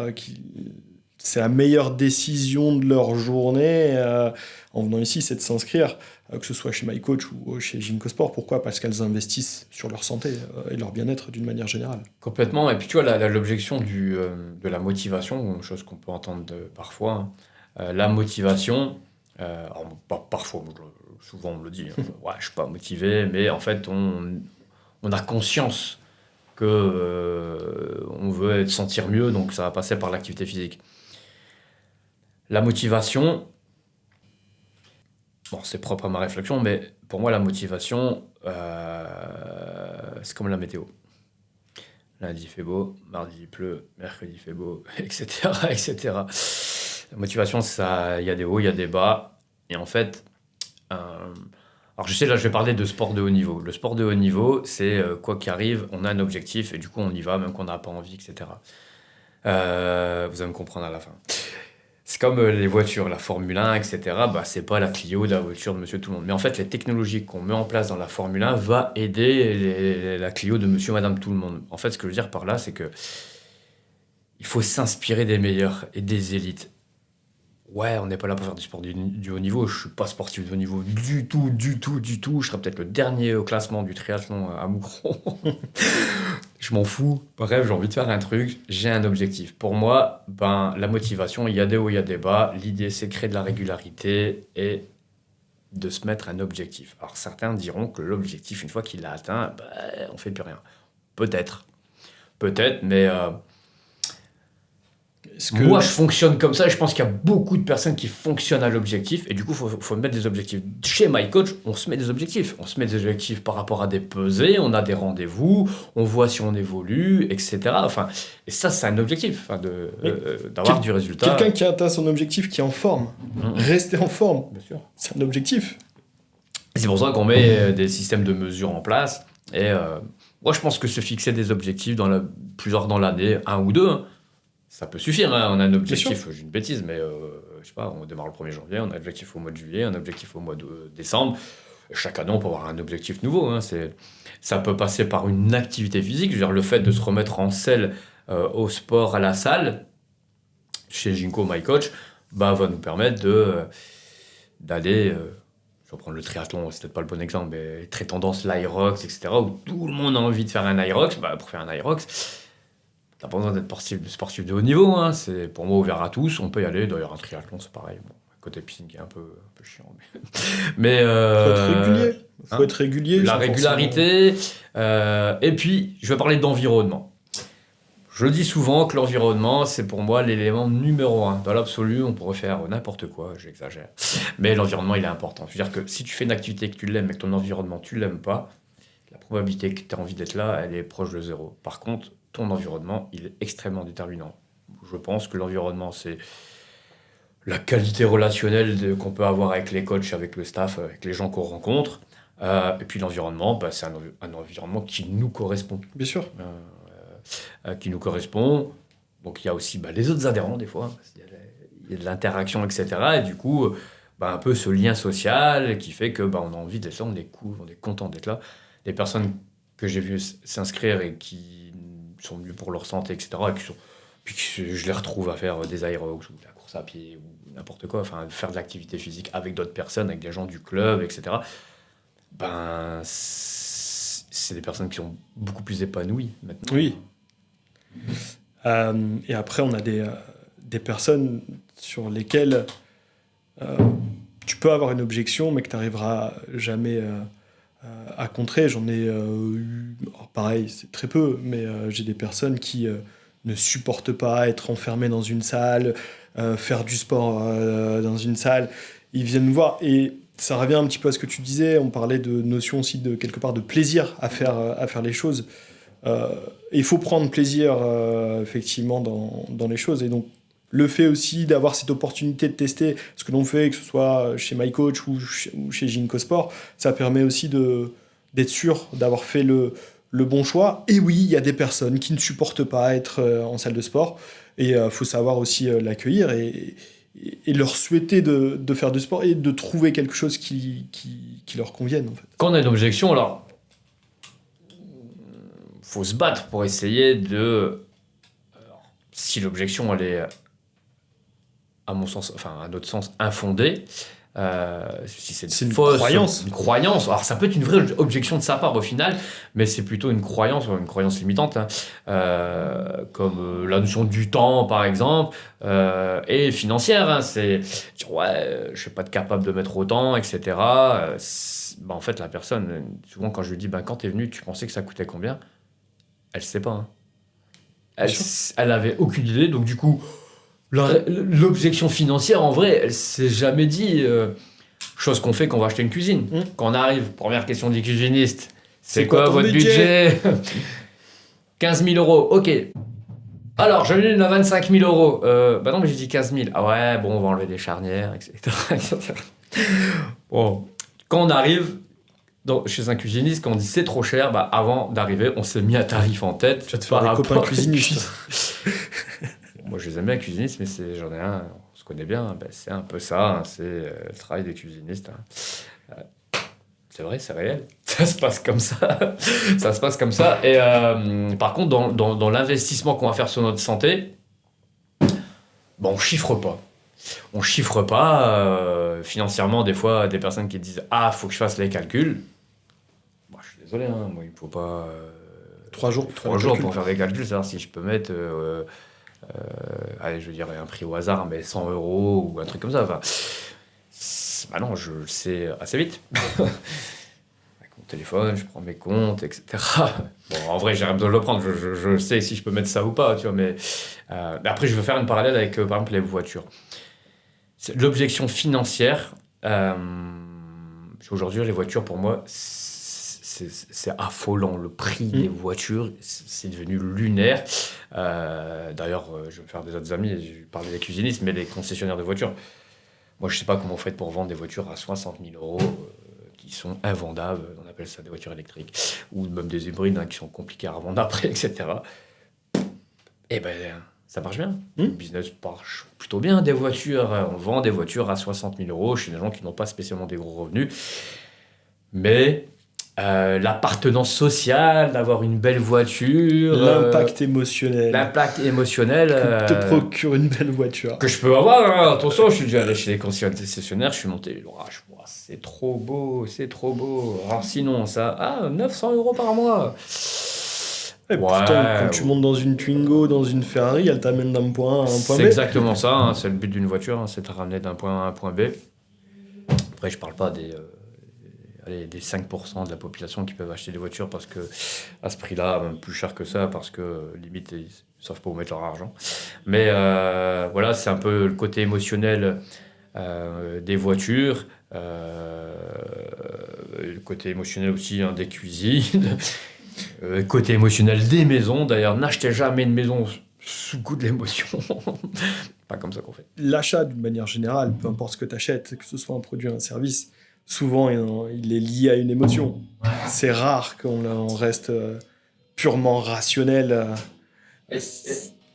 B: c'est la meilleure décision de leur journée en venant ici, c'est de s'inscrire, que ce soit chez MyCoach ou chez Gymco Sport. Pourquoi ? Parce qu'elles investissent sur leur santé et leur bien-être d'une manière générale.
A: Complètement. Et puis tu vois, l'objection de la motivation, une chose qu'on peut entendre parfois, la motivation, alors, parfois, souvent on me le dit, ouais, je suis pas motivé, mais en fait on a conscience que on veut se sentir mieux, donc ça va passer par l'activité physique. La motivation, bon, c'est propre à ma réflexion, mais pour moi la motivation, c'est comme la météo. Lundi il fait beau, mardi il pleut, mercredi il fait beau, etc., etc. La motivation, il y a des hauts, il y a des bas, et en fait, alors je sais, là je vais parler de sport de haut niveau. Le sport de haut niveau, c'est quoi qu'il arrive, on a un objectif et du coup on y va, même quand on n'a pas envie, etc. Vous allez me comprendre à la fin. C'est comme les voitures, la Formule 1, etc. C'est pas la Clio, la voiture de Monsieur Tout-le-Monde. Mais en fait, les technologies qu'on met en place dans la Formule 1 va aider la Clio de Monsieur, Madame Tout-le-Monde. En fait, ce que je veux dire par là, c'est que il faut s'inspirer des meilleurs et des élites. Ouais, on n'est pas là pour faire du sport du haut niveau. Je suis pas sportif de haut niveau du tout. Je serais peut-être le dernier au classement du triathlon à Moucron. Je m'en fous. Bref, j'ai envie de faire un truc. J'ai un objectif. Pour moi, la motivation, il y a des hauts, il y a des bas. L'idée, c'est de créer de la régularité et de se mettre un objectif. Alors, certains diront que l'objectif, une fois qu'il l'a atteint, on fait plus rien. Peut-être, mais... Moi, je fonctionne comme ça. Je pense qu'il y a beaucoup de personnes qui fonctionnent à l'objectif. Et du coup, il faut mettre des objectifs. Chez MyCoach, on se met des objectifs. On se met des objectifs par rapport à des pesées. On a des rendez-vous. On voit si on évolue, etc. Et ça, c'est un objectif, d'avoir du résultat.
B: Quelqu'un qui atteint son objectif, qui est en forme. Rester en forme, bien sûr. C'est un objectif.
A: C'est pour ça qu'on met des systèmes de mesure en place. Et moi, je pense que se fixer des objectifs plusieurs dans l'année, 1 ou 2, ça peut suffire, hein. On a un objectif, j'ai une bêtise, mais je sais pas, on démarre le 1er janvier, on a un objectif au mois de juillet, un objectif au mois de décembre. Chaque année, on peut avoir un objectif nouveau, hein. Ça peut passer par une activité physique, je veux dire, le fait de se remettre en selle au sport, à la salle, chez Gymco MyCoach, va nous permettre d'aller... je vais prendre le triathlon, c'est peut-être pas le bon exemple, mais très tendance l'Irox, etc., où tout le monde a envie de faire un Irox. Pour faire un Irox, t'as pas besoin d'être sportif de haut niveau, hein. C'est pour moi ouvert à tous, on peut y aller. D'ailleurs, un triathlon, c'est pareil. Bon, côté piscine qui est un peu chiant. Mais
B: faut être régulier.
A: La régularité. Et puis, je vais parler d'environnement. Je dis souvent que l'environnement, c'est pour moi l'élément numéro 1. Dans l'absolu, on pourrait faire n'importe quoi, j'exagère. Mais l'environnement, il est important. Je veux dire que si tu fais une activité que tu l'aimes et que ton environnement, tu l'aimes pas, la probabilité que tu aies envie d'être là, elle est proche de 0. Par contre, ton environnement, il est extrêmement déterminant. Je pense que l'environnement, c'est la qualité relationnelle qu'on peut avoir avec les coachs, avec le staff, avec les gens qu'on rencontre. Et puis l'environnement, c'est un environnement qui nous correspond.
B: Bien sûr.
A: Qui nous correspond. Donc il y a aussi les autres adhérents des fois, parce qu'il y a de l'interaction, etc. Et du coup, un peu ce lien social qui fait que on a envie d'être là, on les couvre, on est content d'être là. Les personnes que j'ai vues s'inscrire et qui sont venues pour leur santé, etc. Puis que je les retrouve à faire des aérobics ou de la course à pied ou n'importe quoi, enfin faire de l'activité physique avec d'autres personnes, avec des gens du club, etc. C'est des personnes qui sont beaucoup plus épanouies maintenant.
B: Oui. Et après, on a des personnes sur lesquelles tu peux avoir une objection, mais que tu n'arriveras jamais à contrer. J'en ai eu, pareil, c'est très peu, mais j'ai des personnes qui ne supportent pas être enfermées dans une salle, faire du sport dans une salle. Ils viennent me voir et ça revient un petit peu à ce que tu disais. On parlait de notion aussi de quelque part de plaisir à faire les choses. Il faut prendre plaisir effectivement dans les choses, et donc le fait aussi d'avoir cette opportunité de tester ce que l'on fait, que ce soit chez MyCoach ou chez Ginkgo Sport, ça permet aussi d'être sûr d'avoir fait le bon choix. Et oui, il y a des personnes qui ne supportent pas être en salle de sport, et il faut savoir aussi l'accueillir et leur souhaiter de faire du sport et de trouver quelque chose qui leur convienne en fait.
A: Quand on a une objection, alors faut se battre pour essayer de... si l'objection, elle est, à mon sens, enfin, à notre sens, infondée, si c'est
B: une
A: fausse,
B: croyance.
A: Une croyance. Alors, ça peut être une vraie objection de sa part au final, mais c'est plutôt une croyance limitante, hein, comme la notion du temps, par exemple, et financière. Hein, c'est dire, ouais, je ne suis pas capable de mettre autant, etc. En fait, la personne, souvent, quand je lui dis, quand tu es venu, tu pensais que ça coûtait combien ? Elle ne sait pas. Hein. Elle avait aucune idée. Donc, du coup, l'objection financière, en vrai, elle s'est jamais dit. Chose qu'on fait quand on va acheter une cuisine. Quand on arrive, première question du cuisiniste, c'est quoi votre budget 15 000 euros. Ok. Alors, je viens à 25 000 euros. Non, mais j'ai dit 15 000. Ah ouais, bon, on va enlever des charnières, etc. etc. Bon. Quand on arrive... chez un cuisiniste, quand on dit c'est trop cher, avant d'arriver, on s'est mis un tarif en tête.
B: Tu vas te faire des copains cuisinistes.
A: Moi, je les aime bien, cuisinistes, mais j'en ai un, on se connaît bien. C'est un peu ça, hein, c'est le travail des cuisinistes. Hein. C'est vrai, c'est réel. Ça se passe comme ça. Ça se passe comme ça. Et par contre, dans l'investissement qu'on va faire sur notre santé, on chiffre pas. On chiffre pas financièrement. Des fois, des personnes qui disent « faut que je fasse les calculs ». Je suis désolé, hein, moi, il me faut pas
B: 3 jours
A: pour faire des calculs, savoir si je peux mettre allez, je veux dire un prix au hasard, mais 100 euros ou un truc comme ça. Enfin, non, je le sais assez vite. Avec mon téléphone, je prends mes comptes, etc. Bon, en vrai, j'ai rien besoin de le prendre. Je sais si je peux mettre ça ou pas, tu vois. Mais après, je veux faire une parallèle avec, par exemple, les voitures. L'objection financière, aujourd'hui, les voitures, pour moi, c'est affolant. Le prix des voitures, c'est devenu lunaire. D'ailleurs, je vais me faire des autres amis, je parlais des cuisinistes, mais les concessionnaires de voitures. Moi, je ne sais pas comment vous faites pour vendre des voitures à 60 000 euros qui sont invendables. On appelle ça des voitures électriques. Ou même des hybrides qui sont compliqués à revendre après, etc. Et ça marche bien. Le business marche plutôt bien, des voitures. On vend des voitures à 60 000 euros chez des gens qui n'ont pas spécialement des gros revenus. Mais l'appartenance sociale, d'avoir une belle voiture...
B: L'impact émotionnel.
A: Que
B: te procure une belle voiture.
A: Que je peux avoir, hein. Attention, je suis déjà allé chez les concessionnaires, je suis monté... c'est trop beau, c'est trop beau. Alors sinon, 900 euros par mois.
B: Et pourtant, quand tu montes dans une Twingo, dans une Ferrari, elle t'amène d'un point A à un point B.
A: C'est exactement ça, hein, c'est le but d'une voiture, hein, c'est de ramener d'un point A à un point B. Après, je parle pas des 5% de la population qui peuvent acheter des voitures parce que à ce prix-là, même plus cher que ça, parce que limite, ils ne savent pas où mettre leur argent. Mais voilà, c'est un peu le côté émotionnel des voitures, le côté émotionnel aussi des cuisines. Côté émotionnel des maisons, d'ailleurs, n'achetez jamais une maison sous le coup de l'émotion. Pas comme ça qu'on fait.
B: L'achat, d'une manière générale, peu importe ce que tu achètes, que ce soit un produit ou un service, souvent il est lié à une émotion. C'est rare qu'on reste purement rationnel.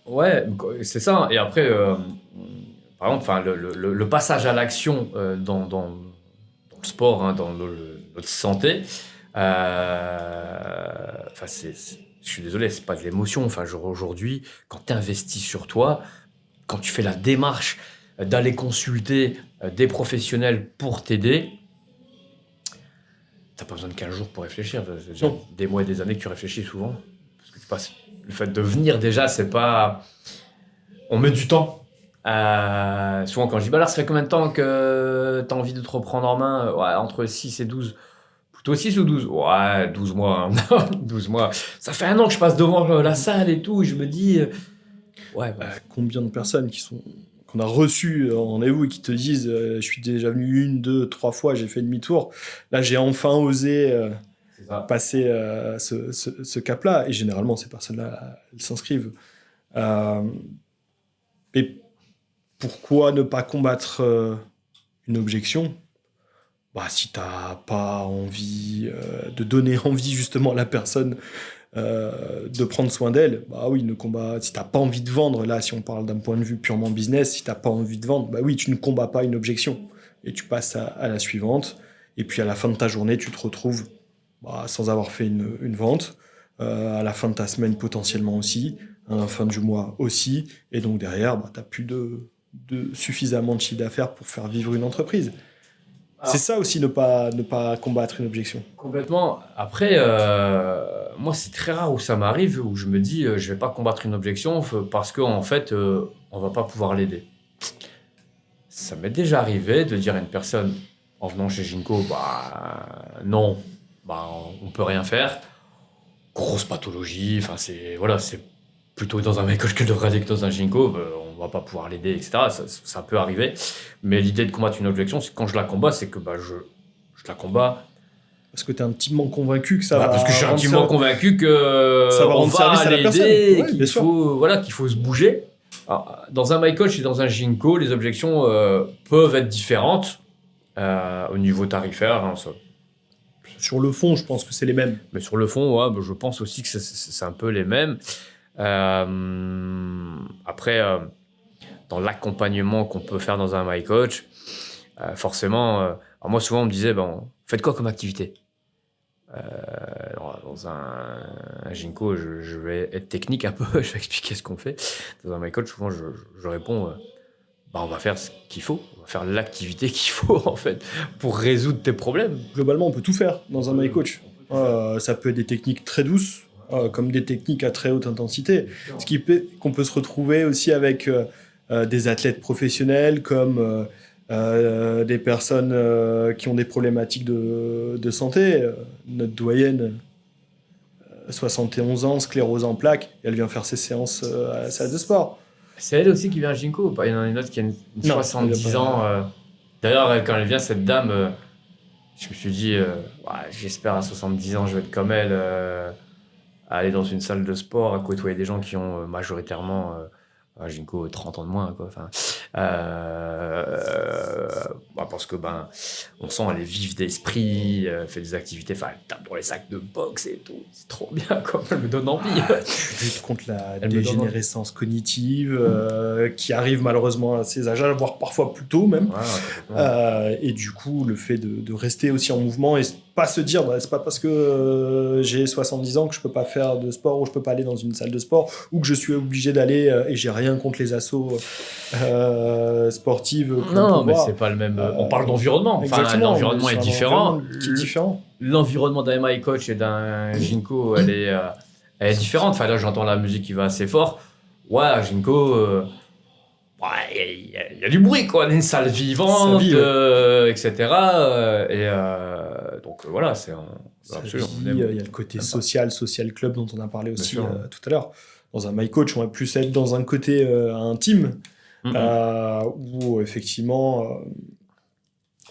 A: Ouais, c'est ça. Et après, par exemple, enfin, le passage à l'action dans le sport, hein, dans notre santé, enfin, je suis désolé, c'est pas de l'émotion. Enfin, genre aujourd'hui, quand tu investis sur toi, quand tu fais la démarche d'aller consulter des professionnels pour t'aider, t'as pas besoin de 15 jours pour réfléchir. C'est déjà
B: Non.
A: des mois et des années que tu réfléchis souvent. Parce que tu passes. Le fait de venir déjà, c'est pas. On met du temps. Souvent, quand je dis, bah alors, ça fait combien de temps que tu as envie de te reprendre en main? Ouais, entre 6 et 12. Plutôt 6 ou 12? Ouais, 12 mois. Hein. 12 mois. Ça fait un an que je passe devant la salle et tout, et je me dis, ouais, bah,
B: Combien de personnes qu'on a reçues en rendez-vous et qui te disent je suis déjà venu 1, 2, 3 fois, j'ai fait demi-tour. Là, j'ai enfin osé
A: c'est ça.
B: passer ce cap-là. Et généralement, ces personnes-là, elles s'inscrivent. Et pourquoi ne pas combattre une objection? Bah, si t'as pas envie de donner envie justement à la personne de prendre soin d'elle, bah oui, si t'as pas envie de vendre, là, si on parle d'un point de vue purement business, si t'as pas envie de vendre, bah oui, tu ne combats pas une objection. Et tu passes à la suivante. Et puis à la fin de ta journée, tu te retrouves sans avoir fait une vente. À la fin de ta semaine, potentiellement aussi. À la fin du mois aussi. Et donc derrière, t'as plus de suffisamment de chiffre d'affaires pour faire vivre une entreprise. C'est
A: Alors,
B: ça aussi, ne pas combattre une objection.
A: complètement. Après, moi, c'est très rare où ça m'arrive, où je me dis, je vais pas combattre une objection parce qu'en fait, on va pas pouvoir l'aider. Ça m'est déjà arrivé de dire à une personne, en venant chez Ginkgo, bah non, bah on peut rien faire. Grosse pathologie, enfin c'est plutôt dans un mécoche que de que dans un Ginkgo, on va pas pouvoir l'aider, etc. Ça peut arriver. Mais l'idée de combattre une objection, c'est que quand je la combats, c'est que je la combats.
B: Parce que tu es intimement convaincu que ça
A: Bah,
B: va
A: parce que je suis
B: rendre
A: intimement convaincu que
B: ça va
A: on
B: rendre service
A: va
B: à la personne.
A: l'aider,
B: Ouais, bien sûr.
A: qu'il faut se bouger. Alors, dans un MyCoach et dans un Ginkgo, les objections peuvent être différentes au niveau tarifaire. Hein,
B: Sur le fond, je pense que c'est les mêmes.
A: mais sur le fond, ouais, bah, je pense aussi que c'est un peu les mêmes. Après, dans l'accompagnement qu'on peut faire dans un MyCoach, forcément, alors moi souvent on me disait, bon, faites quoi comme activité? Alors, dans un Ginkgo, je vais être technique un peu, je vais expliquer ce qu'on fait. Dans un MyCoach, souvent je réponds, on va faire ce qu'il faut, on va faire l'activité qu'il faut en fait pour résoudre tes problèmes.
B: Globalement, on peut tout faire dans un MyCoach. Ça peut être des techniques très douces, comme des techniques à très haute intensité. Ce qui fait qu'on peut se retrouver aussi avec des athlètes professionnels, comme des personnes qui ont des problématiques de santé. Notre doyenne, 71 ans, sclérose en plaques, et elle vient faire ses séances à la salle de sport.
A: C'est elle aussi qui vient à Ginkgo ou pas? Il y en a une autre qui a une
B: Non,
A: 70
B: elle a pas-
A: ans. D'ailleurs, quand elle vient, cette dame, je me suis dit, ouais, j'espère à 70 ans, je vais être comme elle, à aller dans une salle de sport, à côtoyer des gens qui ont majoritairement, Ginkgo, 30 ans de moins. Quoi. Enfin, parce que on sent elle est vive d'esprit, fait des activités, enfin, elle tape dans les sacs de boxe et tout. C'est trop bien, quoi. Elle me donne envie.
B: Tu luttes contre la
A: Elle me donne
B: dégénérescence cognitive qui arrive malheureusement à ces âges-là, voire parfois plus tôt même.
A: Ouais,
B: Et du coup, le fait de rester aussi en mouvement et pas se dire c'est pas parce que j'ai 70 ans que je peux pas faire de sport ou je peux pas aller dans une salle de sport ou que je suis obligé d'aller et j'ai rien contre les assos sportives.
A: non, mais c'est pas le même. On parle d'environnement. Enfin, l'environnement est différent.
B: Qui est différent.
A: L'environnement d'un MyCoach et d'un Ginkgo, elle est différente. Enfin, là, j'entends la musique qui va assez fort. Ouais, à Ginkgo, il y a du bruit, quoi. Une salle vivante, etc. Donc, voilà, c'est absolument.
B: Il y a le côté social club dont on a parlé aussi tout à l'heure. Dans un MyCoach, on va plus être dans un côté intime, où effectivement,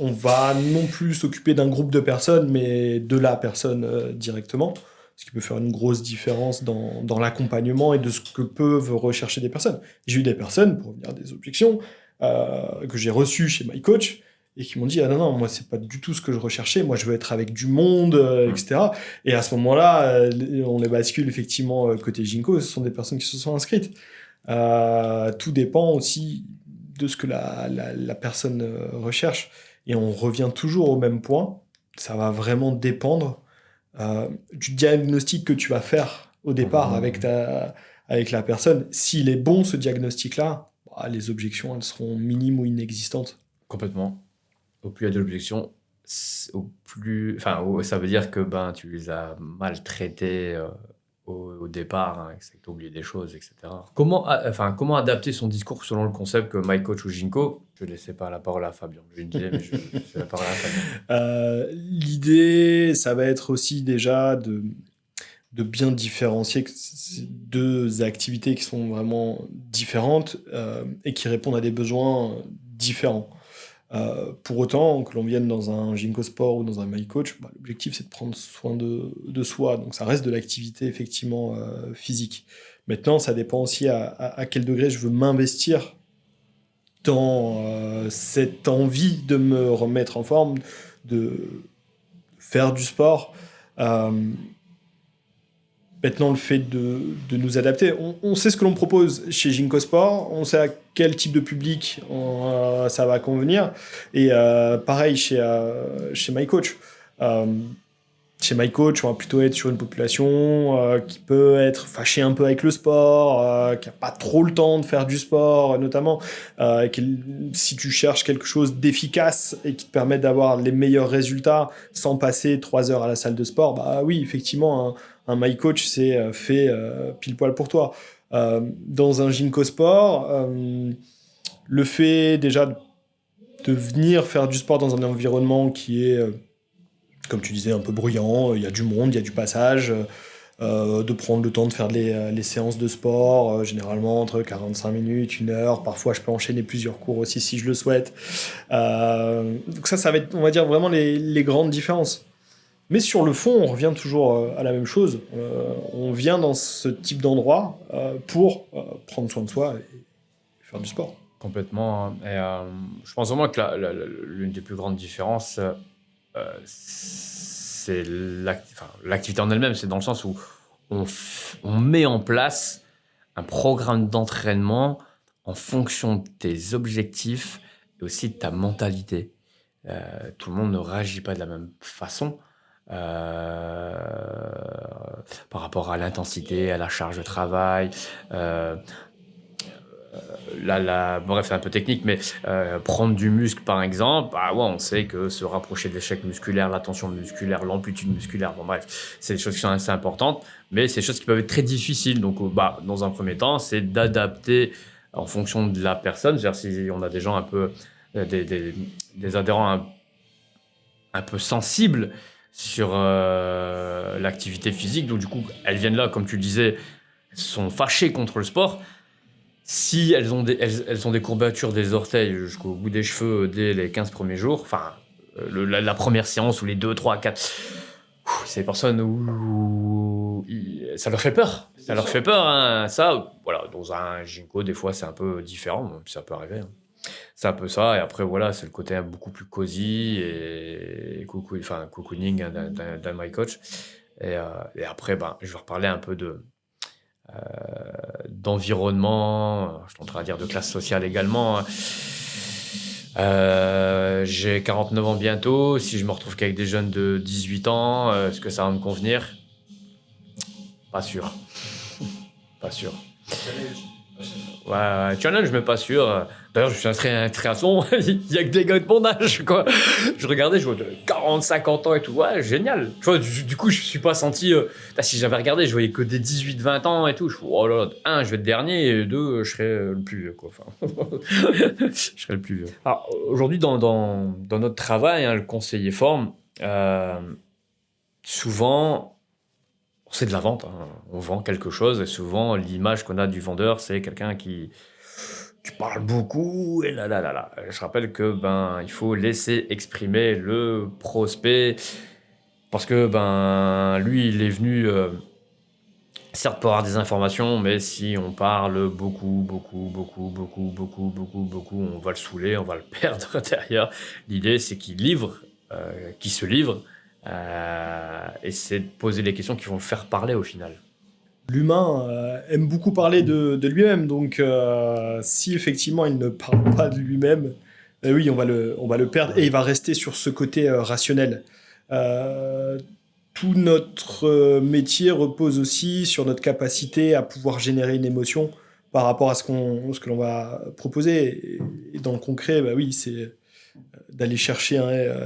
B: on va non plus s'occuper d'un groupe de personnes, mais de la personne directement. Ce qui peut faire une grosse différence dans l'accompagnement et de ce que peuvent rechercher des personnes. J'ai eu des personnes, pour revenir à des objections, que j'ai reçues chez MyCoach, et qui m'ont dit « Ah non, moi, c'est pas du tout ce que je recherchais. Moi, je veux être avec du monde, etc. » Et à ce moment-là, on les bascule effectivement côté Ginkgo. Ce sont des personnes qui se sont inscrites. Tout dépend aussi de ce que la personne recherche. Et on revient toujours au même point. Ça va vraiment dépendre du diagnostic que tu vas faire au départ avec la personne. S'il est bon, ce diagnostic-là, bah, les objections, elles seront minimes ou inexistantes.
A: Complètement. Au plus il y a d'objections, au plus. Enfin, ça veut dire que tu les as maltraités au départ, hein, que tu as oublié des choses, etc. Comment adapter son discours selon le concept que My Coach ou Ginkgo? Je ne laissais pas la parole à Fabien. Je lui disais, mais je laisse la parole à Fabien.
B: L'idée, ça va être aussi déjà de bien différencier que c'est deux activités qui sont vraiment différentes et qui répondent à des besoins différents. Pour autant, que l'on vienne dans un Ginkgo Sport ou dans un My Coach, bah, l'objectif c'est de prendre soin de soi. Donc ça reste de l'activité effectivement physique. Maintenant, ça dépend aussi à quel degré je veux m'investir dans cette envie de me remettre en forme, de faire du sport. Euh, Maintenant, le fait de nous adapter, on sait ce que l'on propose chez Ginkgo Sport, on sait à quel type de public ça va convenir. Et pareil chez My Coach. Euh, Chez My Coach, on va plutôt être sur une population qui peut être fâchée un peu avec le sport, qui n'a pas trop le temps de faire du sport, notamment. Si tu cherches quelque chose d'efficace et qui te permet d'avoir les meilleurs résultats sans passer 3 heures à la salle de sport, bah oui, effectivement, un My Coach, c'est fait pile poil pour toi. Dans un Ginkgo Sport, le fait déjà de venir faire du sport dans un environnement qui est comme tu disais, un peu bruyant, il y a du monde, il y a du passage, de prendre le temps de faire les séances de sport, généralement entre 45 minutes, 1 heure, parfois je peux enchaîner plusieurs cours aussi si je le souhaite. Donc ça va être, on va dire, vraiment les grandes différences. Mais sur le fond, on revient toujours à la même chose. On vient dans ce type d'endroit pour prendre soin de soi et faire du sport.
A: Complètement, hein. Et je pense vraiment que l'une des plus grandes différences, c'est l'activité en elle-même. C'est dans le sens où on met en place un programme d'entraînement en fonction de tes objectifs et aussi de ta mentalité. Tout le monde ne réagit pas de la même façon par rapport à l'intensité, à la charge de travail. Bref, c'est un peu technique, mais prendre du muscle, par exemple, bah ouais, on sait que se rapprocher de l'échec musculaire, la tension musculaire, l'amplitude musculaire, bon bref, c'est des choses qui sont assez importantes, mais c'est des choses qui peuvent être très difficiles. Donc, dans un premier temps, c'est d'adapter en fonction de la personne. C'est-à-dire si on a des gens un peu, des adhérents un peu sensibles sur l'activité physique, donc du coup, elles viennent là, comme tu le disais, sont fâchées contre le sport. Si elles ont des courbatures des orteils jusqu'au bout des cheveux dès les 15 premiers jours, enfin, la première séance ou les 2, 3, 4, c'est des personnes où ça leur fait peur. Ça leur fait peur, hein. Ça, voilà, dans un Ginkgo, des fois, c'est un peu différent, ça peut arriver, hein. C'est un peu ça, et après, voilà, c'est le côté beaucoup plus cosy et cocooning, hein, d'un My Coach. Et après, je vais reparler un peu d'environnement, je suis en train de dire de classe sociale également. J'ai 49 ans bientôt. Si je me retrouve qu'avec des jeunes de 18 ans, est-ce que ça va me convenir? Pas sûr. Pas sûr. Ouais, challenge, mais pas sûr. D'ailleurs, je suis inscrit à un triathlon, il y a que des gars de mon âge, quoi. Je regardais, je vois de 40, 50 ans et tout. Ouais, génial. Tu vois, du coup, je suis pas senti. Si j'avais regardé, je voyais que des 18, 20 ans et tout. Je fais, oh là là, 1, je vais être dernier, et 2, je serai le plus vieux, quoi. Enfin, je serai le plus vieux. Alors, aujourd'hui, dans notre travail, hein, le conseiller forme, souvent, c'est de la vente, hein. On vend quelque chose et souvent l'image qu'on a du vendeur, c'est quelqu'un qui parle beaucoup et là. Je rappelle que il faut laisser exprimer le prospect parce que lui il est venu certes pour avoir des informations, mais si on parle beaucoup, on va le saouler, on va le perdre derrière. L'idée c'est qu'il se livre. Et c'est de poser les questions qui vont le faire parler au final.
B: l'humain aime beaucoup parler de lui-même. Donc, si effectivement il ne parle pas de lui-même, oui, on va le perdre et il va rester sur ce côté rationnel. Euh, Tout notre métier repose aussi sur notre capacité à pouvoir générer une émotion par rapport à ce que l'on va proposer. Et dans le concret, bah oui, c'est d'aller chercher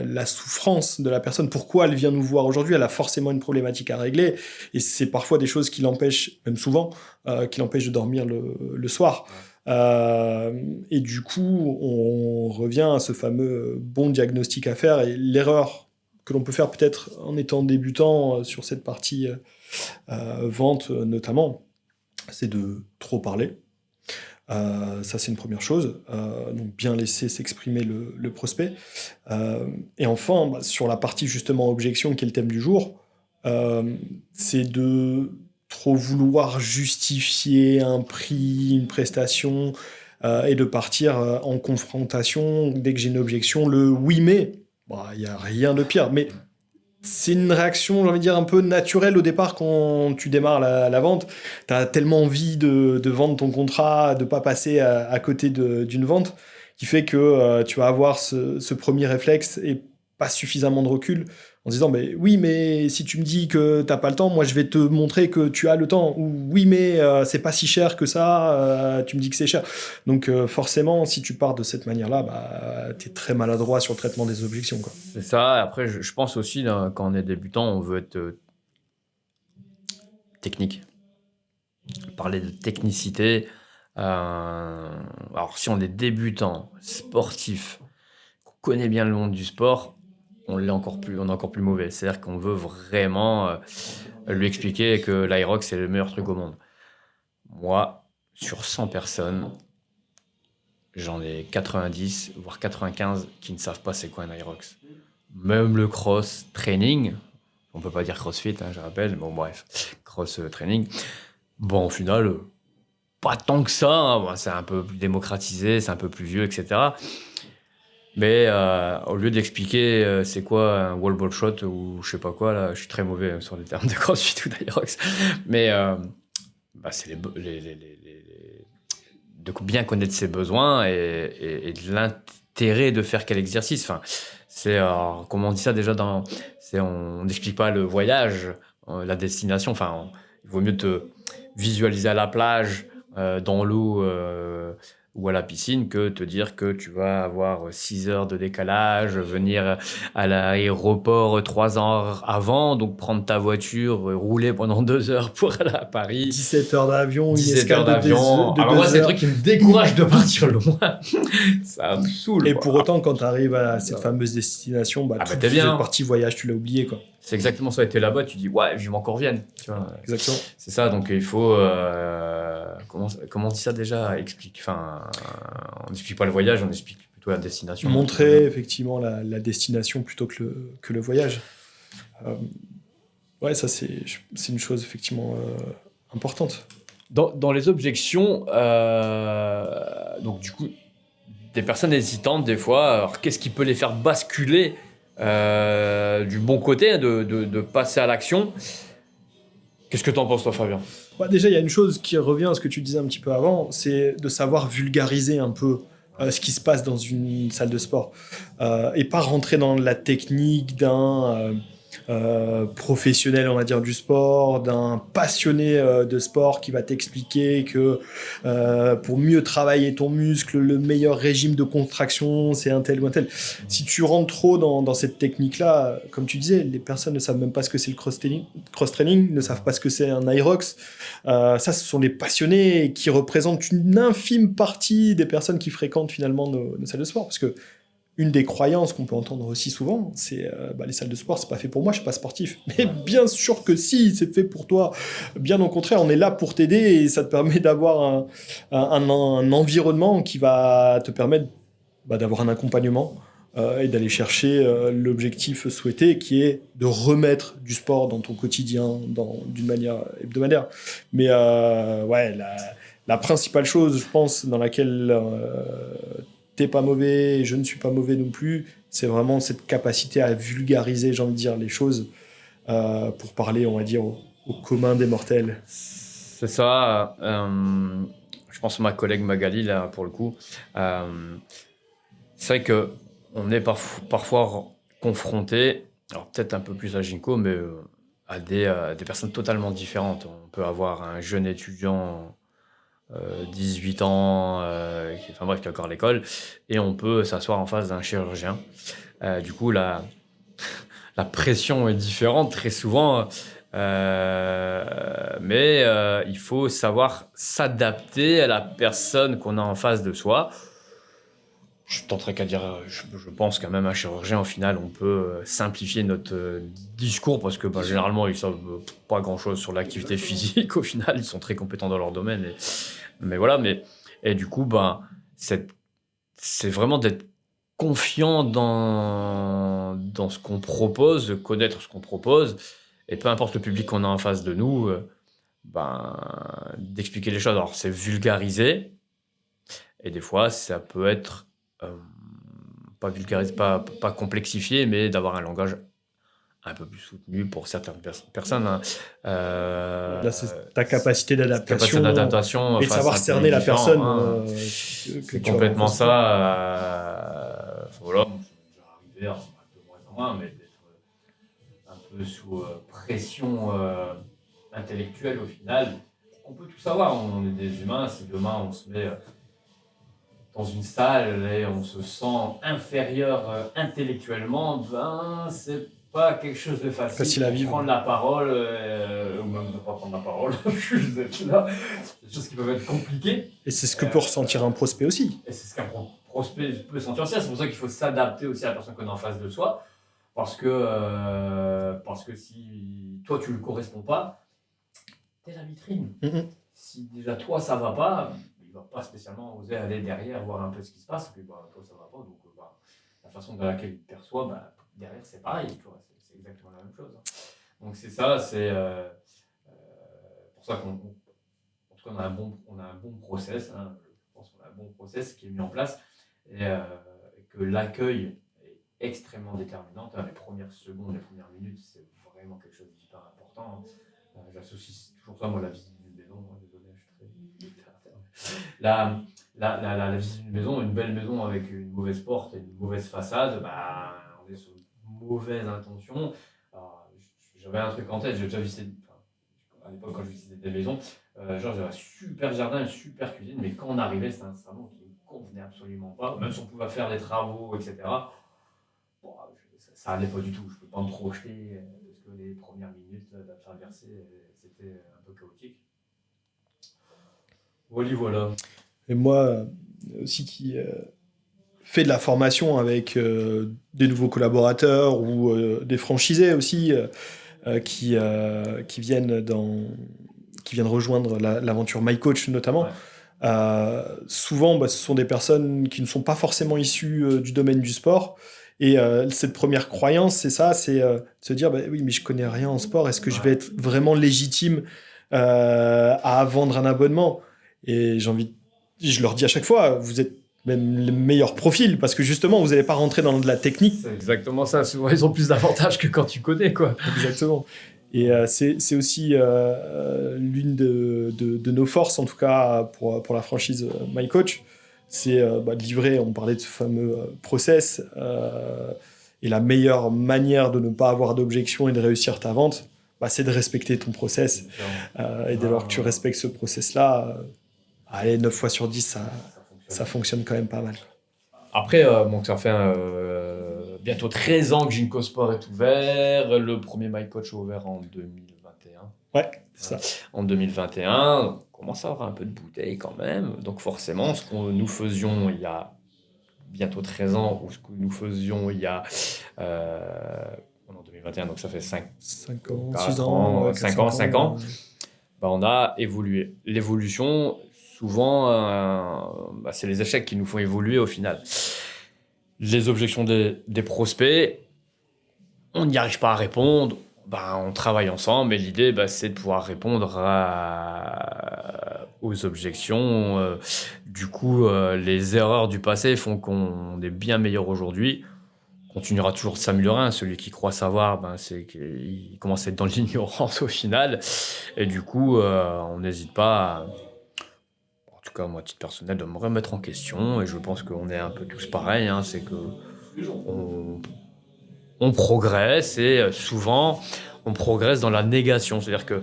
B: la souffrance de la personne. Pourquoi elle vient nous voir aujourd'hui? Elle a forcément une problématique à régler. Et c'est parfois des choses qui l'empêchent, même souvent, qui l'empêchent de dormir le soir. Et du coup, on revient à ce fameux bon diagnostic à faire. Et l'erreur que l'on peut faire peut-être en étant débutant sur cette partie vente notamment, c'est de trop parler. Ça, c'est une première chose. Donc, bien laisser s'exprimer le prospect. Et enfin, bah, sur la partie justement objection, qui est le thème du jour, c'est de trop vouloir justifier un prix, une prestation, et de partir en confrontation. Dès que j'ai une objection, le oui mais, bah, il n'y a rien de pire. Mais c'est une réaction, j'ai envie de dire, un peu naturelle au départ quand tu démarres la vente. Tu as tellement envie de vendre ton contrat, de ne pas passer à côté d'une vente, qui fait que tu vas avoir ce premier réflexe et pas suffisamment de recul en disant mais oui, mais si tu me dis que tu n'as pas le temps, moi je vais te montrer que tu as le temps. Ou oui, mais c'est pas si cher que ça, tu me dis que c'est cher. Donc forcément, si tu pars de cette manière-là, bah, tu es très maladroit sur le traitement des objections, quoi.
A: C'est ça. Après, je pense aussi, là, quand on est débutant, on veut être technique. Parler de technicité. Alors, si on est débutant, sportif, qu'on connaît bien le monde du sport, on est encore plus mauvais. C'est-à-dire qu'on veut vraiment lui expliquer que l'Aerox, c'est le meilleur truc au monde. Moi, sur 100 personnes, j'en ai 90, voire 95 qui ne savent pas c'est quoi un Aerox. Même le cross training, on peut pas dire crossfit, hein, je rappelle, bon bref, cross training. Bon, au final, pas tant que ça, hein. Bon, c'est un peu plus démocratisé, c'est un peu plus vieux, etc. Mais au lieu d'expliquer c'est quoi un wall ball shot ou je sais pas quoi, là, je suis très mauvais sur les termes de crossfit ou d'Aerox. Mais bah, c'est de bien connaître ses besoins et de l'intérêt de faire quel exercice. Enfin, c'est comment on dit ça déjà on n'explique pas le voyage, la destination. Enfin, il vaut mieux te visualiser à la plage, dans l'eau ou à la piscine que te dire que tu vas avoir 6 heures de décalage, venir à l'aéroport 3 heures avant, donc prendre ta voiture, rouler pendant 2 heures pour aller à Paris.
B: 17 heures d'avion, une
A: 17
B: escale
A: heures d'avion.
B: de
A: Alors moi,
B: 2
A: c'est le
B: heures.
A: truc qui me décourage de partir loin. Ça me saoule.
B: Et
A: quoi.
B: pour autant, quand tu arrives à cette fameuse destination, bah,
A: Ah bah,
B: toute
A: t'es bien.
B: cette partie voyage, tu l'as oublié, quoi.
A: C'est exactement ça. T'es là-bas, tu dis ouais, vivement qu'on revienne. Tu vois.
B: Exactement.
A: C'est ça. Donc il faut comment on dit ça déjà Enfin, on n'explique pas le voyage, on explique plutôt la destination.
B: Montrer effectivement la destination plutôt que le voyage. Ouais, ça c'est une chose effectivement importante.
A: Dans les objections, donc du coup, des personnes hésitantes des fois, alors qu'est-ce qui peut les faire basculer du bon côté, de passer à l'action? Qu'est-ce que t'en penses toi, Fabien?
B: Bah, déjà, il y a une chose qui revient à ce que tu disais un petit peu avant, c'est de savoir vulgariser un peu ce qui se passe dans une salle de sport. Et pas rentrer dans la technique d'un professionnel, on va dire, du sport, d'un passionné de sport qui va t'expliquer que pour mieux travailler ton muscle, le meilleur régime de contraction, c'est un tel ou un tel. Si tu rentres trop dans cette technique-là, comme tu disais, les personnes ne savent même pas ce que c'est le cross-training, ne savent pas ce que c'est un Aerox. Ça, ce sont les passionnés qui représentent une infime partie des personnes qui fréquentent finalement nos salles de sport. Parce que une des croyances qu'on peut entendre aussi souvent, c'est les salles de sport, c'est pas fait pour moi, je suis pas sportif. Mais bien sûr que si, c'est fait pour toi. Bien au contraire, on est là pour t'aider et ça te permet d'avoir un environnement qui va te permettre d'avoir un accompagnement et d'aller chercher l'objectif souhaité qui est de remettre du sport dans ton quotidien d'une manière hebdomadaire. Mais ouais, la principale chose, je pense, dans laquelle t'es pas mauvais, je ne suis pas mauvais non plus, c'est vraiment cette capacité à vulgariser, j'ai envie de dire, les choses pour parler, on va dire, au commun des mortels.
A: C'est ça. Je pense à ma collègue Magali, là, pour le coup. C'est vrai qu'on est parfois confronté, alors peut-être un peu plus à Ginkgo, mais à des personnes totalement différentes. On peut avoir un jeune étudiant, 18 ans, enfin bref, qui est encore à l'école, et on peut s'asseoir en face d'un chirurgien. Du coup, la pression est différente très souvent, mais il faut savoir s'adapter à la personne qu'on a en face de soi. Je tenterais qu'à dire, je pense quand même un chirurgien, au final, on peut simplifier notre discours parce que généralement, ils savent pas grand-chose sur l'activité physique. Au final, ils sont très compétents dans leur domaine. Mais voilà, et du coup, c'est vraiment d'être confiant dans ce qu'on propose, de connaître ce qu'on propose, et peu importe le public qu'on a en face de nous, d'expliquer les choses. Alors, c'est vulgarisé, et des fois, ça peut être pas vulgarisé, pas complexifié, mais d'avoir un langage un peu plus soutenu pour certaines personnes. Hein.
B: Là, c'est ta capacité d'adaptation et de savoir cerner la personne.
A: Hein. C'est complètement ça. Voilà, moi, ça m'est déjà arrivé, alors c'est de moins en moins, mais d'être un peu sous pression intellectuelle au final. On peut tout savoir, on est des humains. Si demain on se met dans une salle et on se sent inférieur intellectuellement, c'est pas quelque chose de facile
B: à vivre.
A: Prendre la parole, ou même ne pas prendre la parole, vous êtes là, c'est des choses qui peuvent être compliquées.
B: Et c'est ce que peut ressentir un prospect aussi.
A: Et c'est ce qu'un prospect peut sentir aussi, c'est pour ça qu'il faut s'adapter aussi à la personne qu'on a en face de soi, parce que si toi tu ne corresponds pas, t'es la vitrine. Si déjà toi ça va pas, il va pas spécialement oser aller derrière voir un peu ce qui se passe, et puis toi ça va pas, donc la façon dans laquelle il te perçoit, derrière c'est pareil, tu vois, c'est exactement la même chose. Donc c'est ça, c'est pour ça qu'en tout cas on a un bon process, hein, je pense qu'on a un bon process qui est mis en place, et que l'accueil est extrêmement déterminant. Les premières secondes, les premières minutes, c'est vraiment quelque chose d'hyper important. J'associe toujours ça, moi, la visite d'une maison. Désolé, je suis très la visite d'une maison, une belle maison avec une mauvaise porte et une mauvaise façade, on est sur une mauvaise intention. Alors, j'avais un truc en tête, j'ai déjà visité, à l'époque quand je visitais des maisons, j'avais un super jardin, une super cuisine, mais quand on arrivait, c'était un salon qui ne me convenait absolument pas, même si on pouvait faire des travaux, etc. Ça allait pas du tout, je ne peux pas me projeter, parce que les premières minutes de la traversée, c'était un peu chaotique. Voilà.
B: Et moi aussi qui fait de la formation avec des nouveaux collaborateurs ou des franchisés aussi qui viennent rejoindre l'aventure MyCoach notamment. Ouais. Souvent, ce sont des personnes qui ne sont pas forcément issues du domaine du sport. Et cette première croyance, c'est ça, c'est de se dire, oui, mais je connais rien en sport, est-ce que je vais être vraiment légitime à vendre un abonnement ? Et je leur dis à chaque fois, vous êtes même le meilleur profil, parce que justement, vous n'allez pas rentrer dans de la technique.
A: C'est exactement ça, souvent ils ont plus d'avantages que quand tu connais, quoi.
B: Exactement. Et c'est aussi l'une de nos forces, en tout cas pour la franchise MyCoach, c'est de livrer, on parlait de ce fameux process, et la meilleure manière de ne pas avoir d'objection et de réussir ta vente, c'est de respecter ton process. Et dès lors que tu respectes ce process-là, allez, 9 fois sur 10, ça fonctionne quand même pas mal.
A: Après, ça fait bientôt 13 ans que Ginkgo Sport est ouvert. Le premier MyCoach est ouvert en 2021.
B: Ouais, c'est ça.
A: En 2021, on commence à avoir un peu de bouteilles quand même. Donc forcément, ce que nous faisions il y a bientôt 13 ans, ou ce que nous faisions il y a... en 2021, donc ça fait 5
B: ans, 6 ans.
A: 5 ans. On a évolué. L'évolution... Souvent, c'est les échecs qui nous font évoluer au final. Les objections des prospects, on n'y arrive pas à répondre, on travaille ensemble, et l'idée, c'est de pouvoir répondre aux objections. Du coup, les erreurs du passé font qu'on est bien meilleur aujourd'hui, continuera toujours de s'améliorer. Hein. Celui qui croit savoir, c'est qu'il commence à être dans l'ignorance au final. Et du coup, on n'hésite pas, en tout cas moi, à titre personnel, de me remettre en question. Et je pense qu'on est un peu tous pareils. Hein. C'est que on progresse et souvent, on progresse dans la négation. C'est-à-dire que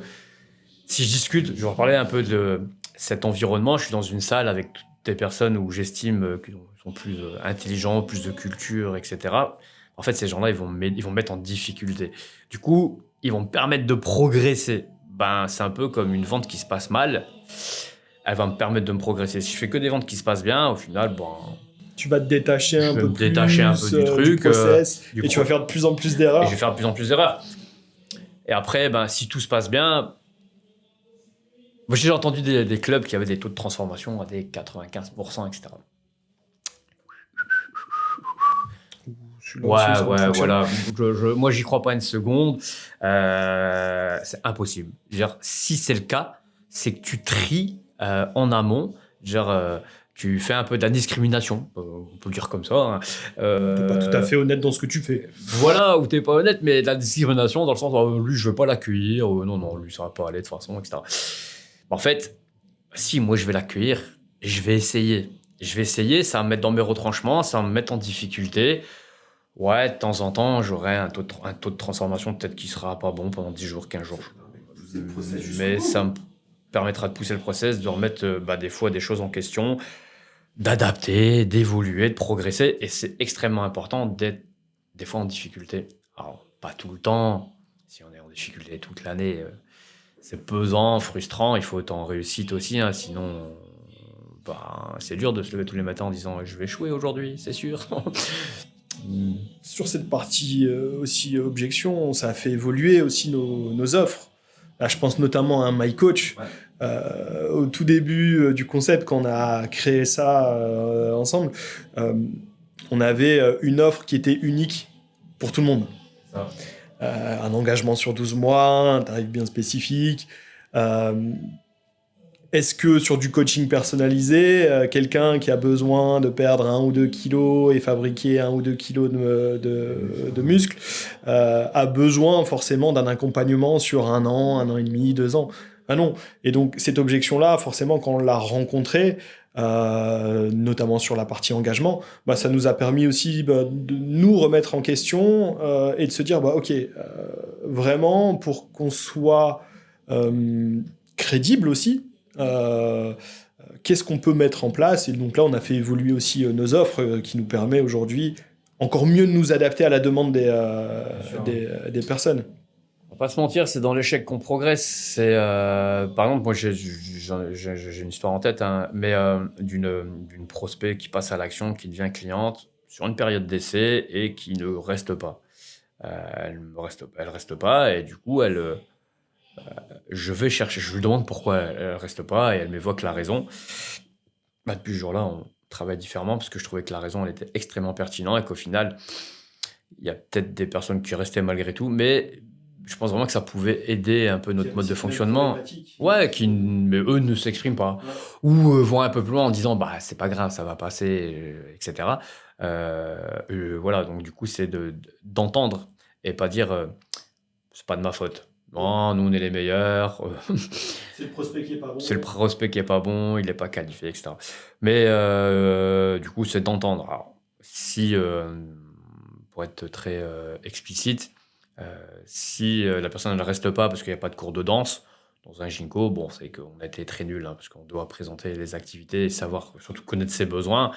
A: si je discute, je vais reparler un peu de cet environnement. Je suis dans une salle avec toutes des personnes où j'estime qu'ils sont plus intelligents, plus de culture, etc. En fait, ces gens-là, ils vont me mettre en difficulté. Du coup, ils vont me permettre de progresser. C'est un peu comme une vente qui se passe mal. Elle va me permettre de me progresser. Si je fais que des ventes qui se passent bien, au final,
B: tu vas te détacher un peu plus
A: du truc,
B: du process, et tu vas faire de plus en plus d'erreurs.
A: Et je vais faire de plus en plus d'erreurs. Et après, si tout se passe bien, moi, j'ai entendu des clubs qui avaient des taux de transformation à des 95%, etc. Ouais, voilà. Moi, j'y crois pas une seconde. C'est impossible. Si c'est le cas, c'est que tu tries en amont. Tu fais un peu de la discrimination, on peut le dire comme ça. Hein.
B: T'es pas tout à fait honnête dans ce que tu fais.
A: Voilà, ou t'es pas honnête, mais de la discrimination dans le sens lui, je veux pas l'accueillir, non, lui, ça va pas aller de toute façon, etc. En fait, si moi je vais l'accueillir, je vais essayer. Ça va me mettre dans mes retranchements, ça va me mettre en difficulté. Ouais, de temps en temps, j'aurai un taux de transformation peut-être qui sera pas bon pendant 10 jours, 15 jours. Mais ça me permettra de pousser le process, de remettre des fois des choses en question, d'adapter, d'évoluer, de progresser. Et c'est extrêmement important d'être des fois en difficulté. Alors, pas tout le temps. Si on est en difficulté toute l'année, c'est pesant, frustrant. Il faut être en réussite aussi, hein, sinon... c'est dur de se lever tous les matins en disant « je vais échouer aujourd'hui, c'est sûr ».
B: Sur cette partie aussi objection, ça a fait évoluer aussi nos offres. Là, je pense notamment à un My Coach. Ouais. Au tout début du concept, quand on a créé ça ensemble, on avait une offre qui était unique pour tout le monde. Un engagement sur 12 mois, un tarif bien spécifique. Est-ce que sur du coaching personnalisé, quelqu'un qui a besoin de perdre 1 ou 2 kilos et fabriquer 1 ou 2 kilos de muscles a besoin forcément d'un accompagnement sur 1 an et demi, 2 ans? Non. Et donc cette objection-là, forcément, quand on l'a rencontrée, notamment sur la partie engagement, ça nous a permis aussi de nous remettre en question et de se dire, ok, vraiment, pour qu'on soit crédible aussi, qu'est-ce qu'on peut mettre en place? Et donc là, on a fait évoluer aussi nos offres qui nous permet aujourd'hui encore mieux de nous adapter à la demande des personnes.
A: On va pas se mentir, c'est dans l'échec qu'on progresse. C'est par exemple, moi j'ai une histoire en tête, hein, mais d'une prospect qui passe à l'action, qui devient cliente sur une période d'essai et qui ne reste pas. Elle reste pas et du coup je vais chercher, je lui demande pourquoi elle reste pas et elle m'évoque la raison. Depuis ce jour-là, on travaille différemment parce que je trouvais que la raison elle était extrêmement pertinente et qu'au final, il y a peut-être des personnes qui restaient malgré tout, mais je pense vraiment que ça pouvait aider un peu notre mode de fonctionnement. Ouais, mais eux ne s'expriment pas. Ouais. Ou vont un peu plus loin en disant c'est pas grave, ça va passer, etc. Voilà, donc du coup, c'est d'entendre et pas dire c'est pas de ma faute. Non, nous on est les meilleurs.
B: C'est le prospect qui est pas bon.
A: C'est le prospect qui est pas bon, il est pas qualifié, etc. Mais du coup, c'est d'entendre. Alors, si, pour être très explicite, si la personne ne reste pas parce qu'il n'y a pas de cours de danse dans un Ginkgo, c'est qu'on a été très nul, hein, parce qu'on doit présenter les activités et savoir, surtout connaître ses besoins.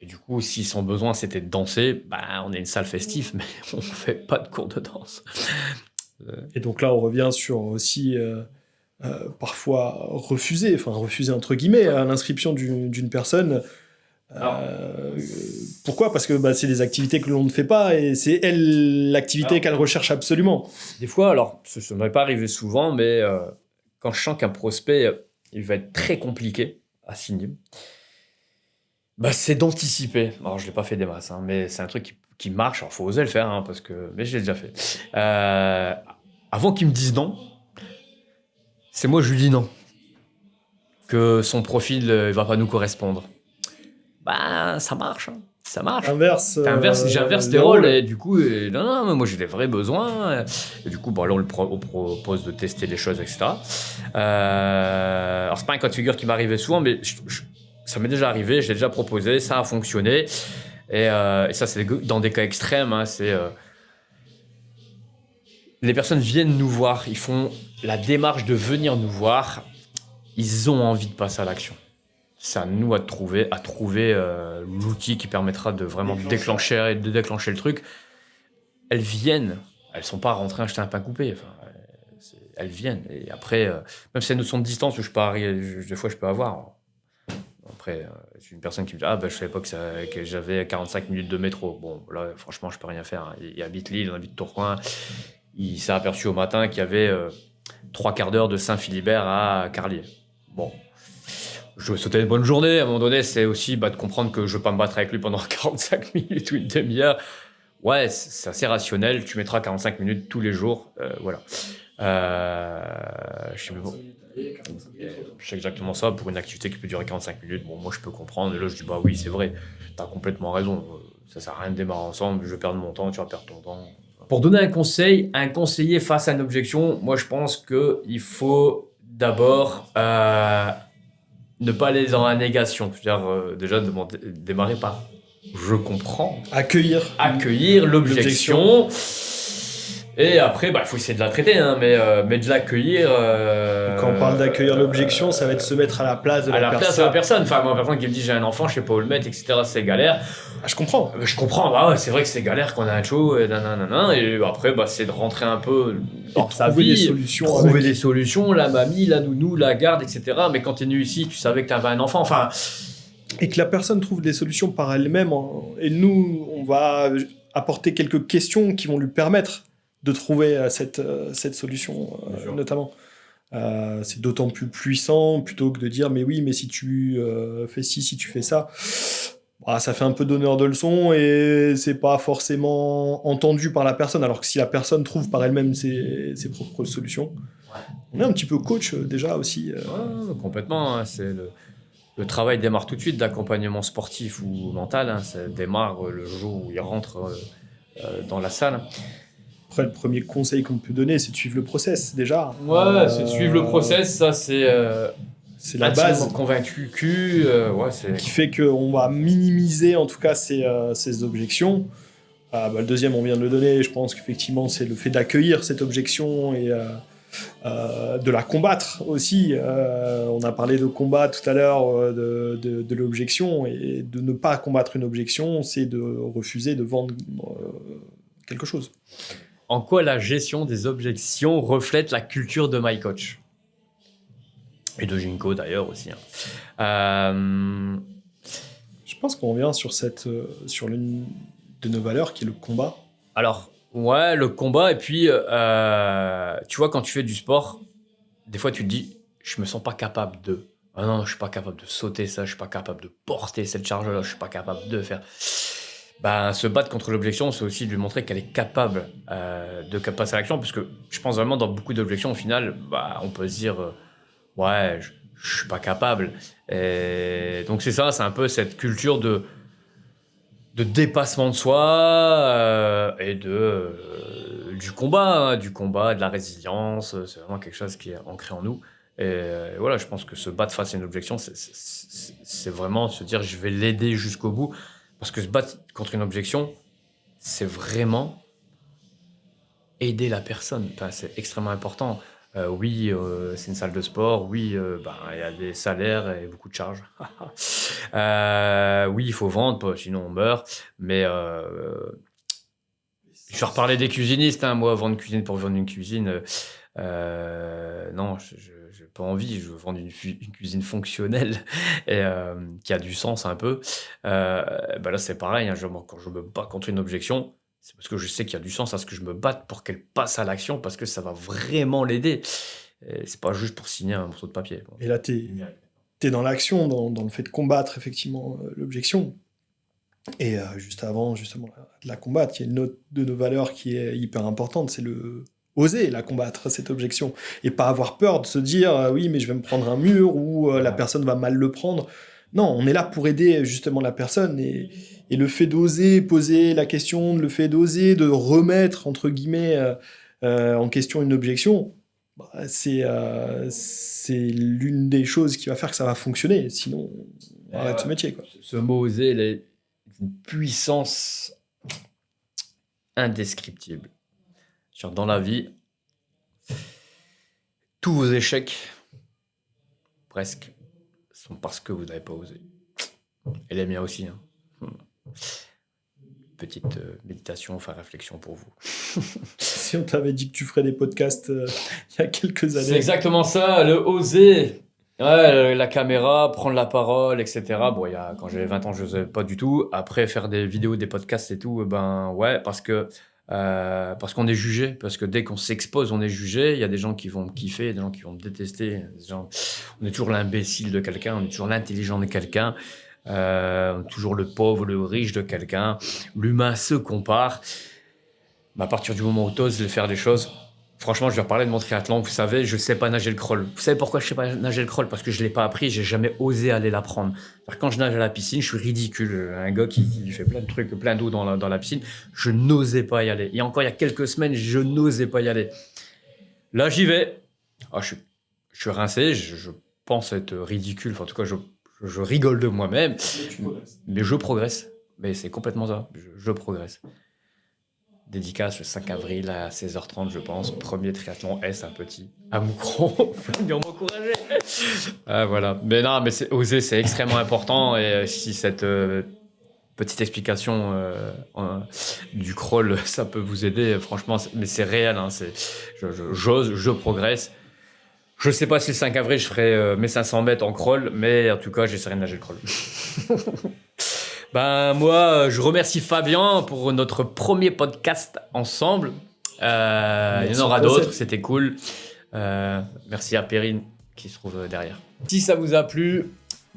A: Et du coup, si son besoin c'était de danser, on est une salle festive, mais on ne fait pas de cours de danse.
B: Et donc là, on revient sur aussi parfois refuser entre guillemets, à l'inscription d'une personne. Pourquoi? Parce que c'est des activités que l'on ne fait pas et c'est elle l'activité qu'elle recherche absolument.
A: Des fois, alors, ça ne m'est pas arrivé souvent, mais quand je sens qu'un prospect il va être très compliqué à signer, c'est d'anticiper. Alors, je ne l'ai pas fait des masses, hein, mais c'est un truc qui marche. Alors, il faut oser le faire, hein, mais je l'ai déjà fait. Avant qu'il me dise non, c'est moi je lui dis non. Que son profil ne va pas nous correspondre. Ça marche. Hein. ça marche.
B: J'inverse
A: les rôles et du coup, non, moi j'ai des vrais besoins. Et du coup, là on propose de tester des choses, etc. Alors c'est pas un cas de figure qui m'arrivait souvent, mais ça m'est déjà arrivé, je l'ai déjà proposé, ça a fonctionné. Et ça, c'est dans des cas extrêmes. Les personnes viennent nous voir, ils font la démarche de venir nous voir, ils ont envie de passer à l'action. C'est à nous de trouver l'outil qui permettra de vraiment déclencher le truc. Elles viennent, elles sont pas rentrées acheter un pain coupé. Elles viennent. Et après, même si elles notion de distance, des fois je peux avoir. Après, c'est une personne qui me dit je savais pas que j'avais 45 minutes de métro. Bon, là, franchement, je peux rien faire. Il habite Lille, on habite Tourcoing. Il s'est aperçu au matin qu'il y avait 3 quarts d'heure de Saint-Philibert à Carlier. Bon. Je vais sauter une bonne journée. À un moment donné, c'est aussi de comprendre que je ne vais pas me battre avec lui pendant 45 minutes ou une demi-heure. Ouais, c'est assez rationnel. Tu mettras 45 minutes tous les jours. Voilà. Je sais exactement ça. Pour une activité qui peut durer 45 minutes, bon, moi, je peux comprendre. Et là, je dis, oui, c'est vrai. Tu as complètement raison. Ça ne sert à rien de démarrer ensemble. Je vais perdre mon temps, tu vas perdre ton temps. Pour donner un conseiller face à une objection, moi, je pense qu'il faut d'abord... ne pas aller dans la négation. C'est-à-dire, déjà, démarrer par je comprends. Accueillir l'objection. Et après, il faut essayer de la traiter, mais de l'accueillir.
B: Quand on parle d'accueillir l'objection, ça va être se mettre à la place de la
A: personne. Enfin, moi, personne qui me dit j'ai un enfant, je sais pas où le mettre, etc., c'est galère.
B: Je comprends.
A: Je comprends, c'est vrai que c'est galère qu'on a un show, et après, c'est de rentrer un peu dans sa vie, trouver des solutions, la mamie, la nounou, la garde, etc. Mais quand tu es venu ici, tu savais que tu avais un enfant,
B: et que la personne trouve des solutions par elle-même, et nous, on va apporter quelques questions qui vont lui permettre de trouver cette solution, notamment. C'est d'autant plus puissant plutôt que de dire mais si tu fais ci, si tu fais ça, ça fait un peu donneur de leçons et c'est pas forcément entendu par la personne, alors que si la personne trouve par elle-même ses propres solutions, on est un petit peu coach déjà aussi.
A: Complètement, c'est le travail démarre tout de suite d'accompagnement sportif ou mental, ça démarre le jour où il rentre dans la salle.
B: Après, le premier conseil qu'on peut donner, c'est de suivre le process, déjà.
A: C'est de suivre le process, ça, c'est
B: la base.
A: Convaincu
B: qui fait qu'on va minimiser, en tout cas, ces objections. Le deuxième, on vient de le donner, je pense qu'effectivement, c'est le fait d'accueillir cette objection et de la combattre aussi. On a parlé de combat tout à l'heure, de l'objection, et de ne pas combattre une objection, c'est de refuser de vendre quelque chose.
A: En quoi la gestion des objections reflète la culture de MyCoach ? Et de Ginkgo d'ailleurs aussi.
B: Je pense qu'on revient sur l'une de nos valeurs qui est le combat.
A: Alors, le combat, et puis tu vois, quand tu fais du sport, des fois tu te dis, je me sens pas capable de. Ah non, je suis pas capable de sauter ça, je suis pas capable de porter cette charge-là, je suis pas capable de faire. Se battre contre l'objection, c'est aussi de lui montrer qu'elle est capable de passer à l'action, parce que je pense vraiment dans beaucoup d'objections, au final, on peut se dire je suis pas capable. Et donc c'est ça, c'est un peu cette culture de dépassement de soi et du combat, de la résilience. C'est vraiment quelque chose qui est ancré en nous. Et voilà, je pense que se battre face à une objection, c'est vraiment se dire je vais l'aider jusqu'au bout. Parce que se battre contre une objection, c'est vraiment aider la personne. C'est extrêmement important. C'est une salle de sport. Oui, y a des salaires et beaucoup de charges. Il faut vendre, sinon on meurt. Mais je vais reparler des cuisinistes. Moi, vendre une cuisine pour vendre une cuisine, non, je n'ai pas envie. Je veux vendre une cuisine fonctionnelle et qui a du sens un peu. Là, c'est pareil. Quand je me bats contre une objection, c'est parce que je sais qu'il y a du sens à ce que je me batte pour qu'elle passe à l'action, parce que ça va vraiment l'aider. Et c'est pas juste pour signer un morceau de papier. Bon.
B: Et là, t'es dans l'action, dans le fait de combattre effectivement l'objection. Et juste avant, justement, de la combattre, il y a une autre de nos valeurs qui est hyper importante, c'est oser la combattre, cette objection. Et pas avoir peur de se dire, oui, mais je vais me prendre un mur, ou la personne va mal le prendre. Non, on est là pour aider justement la personne et le fait d'oser poser la question, le fait d'oser de remettre entre guillemets en question une objection, bah, c'est l'une des choses qui va faire que ça va fonctionner. Sinon, on arrête ce métier, quoi.
A: Ce mot oser, il est une puissance indescriptible. Genre, dans la vie, tous vos échecs, presque, sont parce que vous n'avez pas osé. Et les miens aussi. Hein. Petite méditation, enfin réflexion pour vous.
B: Si on t'avait dit que tu ferais des podcasts il y a quelques années.
A: C'est exactement ça, le oser. Ouais, la caméra, prendre la parole, etc. Bon, quand j'avais 20 ans, je n'osais pas du tout. Après, faire des vidéos, des podcasts et tout, ben ouais, parce qu'on est jugé. Parce que dès qu'on s'expose, on est jugé. Il y a des gens qui vont me kiffer, il y a des gens qui vont me détester. On est toujours l'imbécile de quelqu'un, on est toujours l'intelligent de quelqu'un. Toujours le pauvre, le riche de quelqu'un. L'humain se compare. Mais à partir du moment où tu oses faire des choses, franchement, je vais reparler de mon triathlon. Vous savez, je ne sais pas nager le crawl. Vous savez pourquoi je ne sais pas nager le crawl? Parce que je ne l'ai pas appris, je n'ai jamais osé aller l'apprendre. Quand je nage à la piscine, je suis ridicule. Un gars qui fait plein de trucs, plein d'eau dans la piscine, je n'osais pas y aller. Et encore il y a quelques semaines, je n'osais pas y aller. Là, j'y vais. Je suis rincé, je pense être ridicule. Enfin, en tout cas, je rigole de moi-même, mais je progresse. Mais c'est complètement ça, je progresse. Dédicace le 5 avril à 16h30, je pense. Premier triathlon S à petit, à Moucron. Venir m'encourager. Voilà. Mais non, mais oser, c'est extrêmement important. Et si cette petite explication du crawl, ça peut vous aider, franchement, mais c'est réel. Hein, j'ose, je progresse. Je ne sais pas si le 5 avril, je ferai mes 500 mètres en crawl, mais en tout cas, j'essaierai de nager le crawl. Moi, je remercie Fabien pour notre premier podcast ensemble. Il y en aura d'autres, c'était cool. Merci à Perrine qui se trouve derrière. Si ça vous a plu,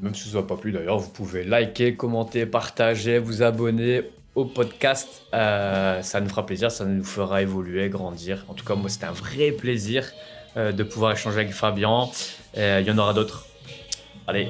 A: même si ça ne vous a pas plu d'ailleurs, vous pouvez liker, commenter, partager, vous abonner au podcast. Ça nous fera plaisir, ça nous fera évoluer, grandir. En tout cas, moi, c'était un vrai plaisir de pouvoir échanger avec Fabien. Il y en aura d'autres. Allez.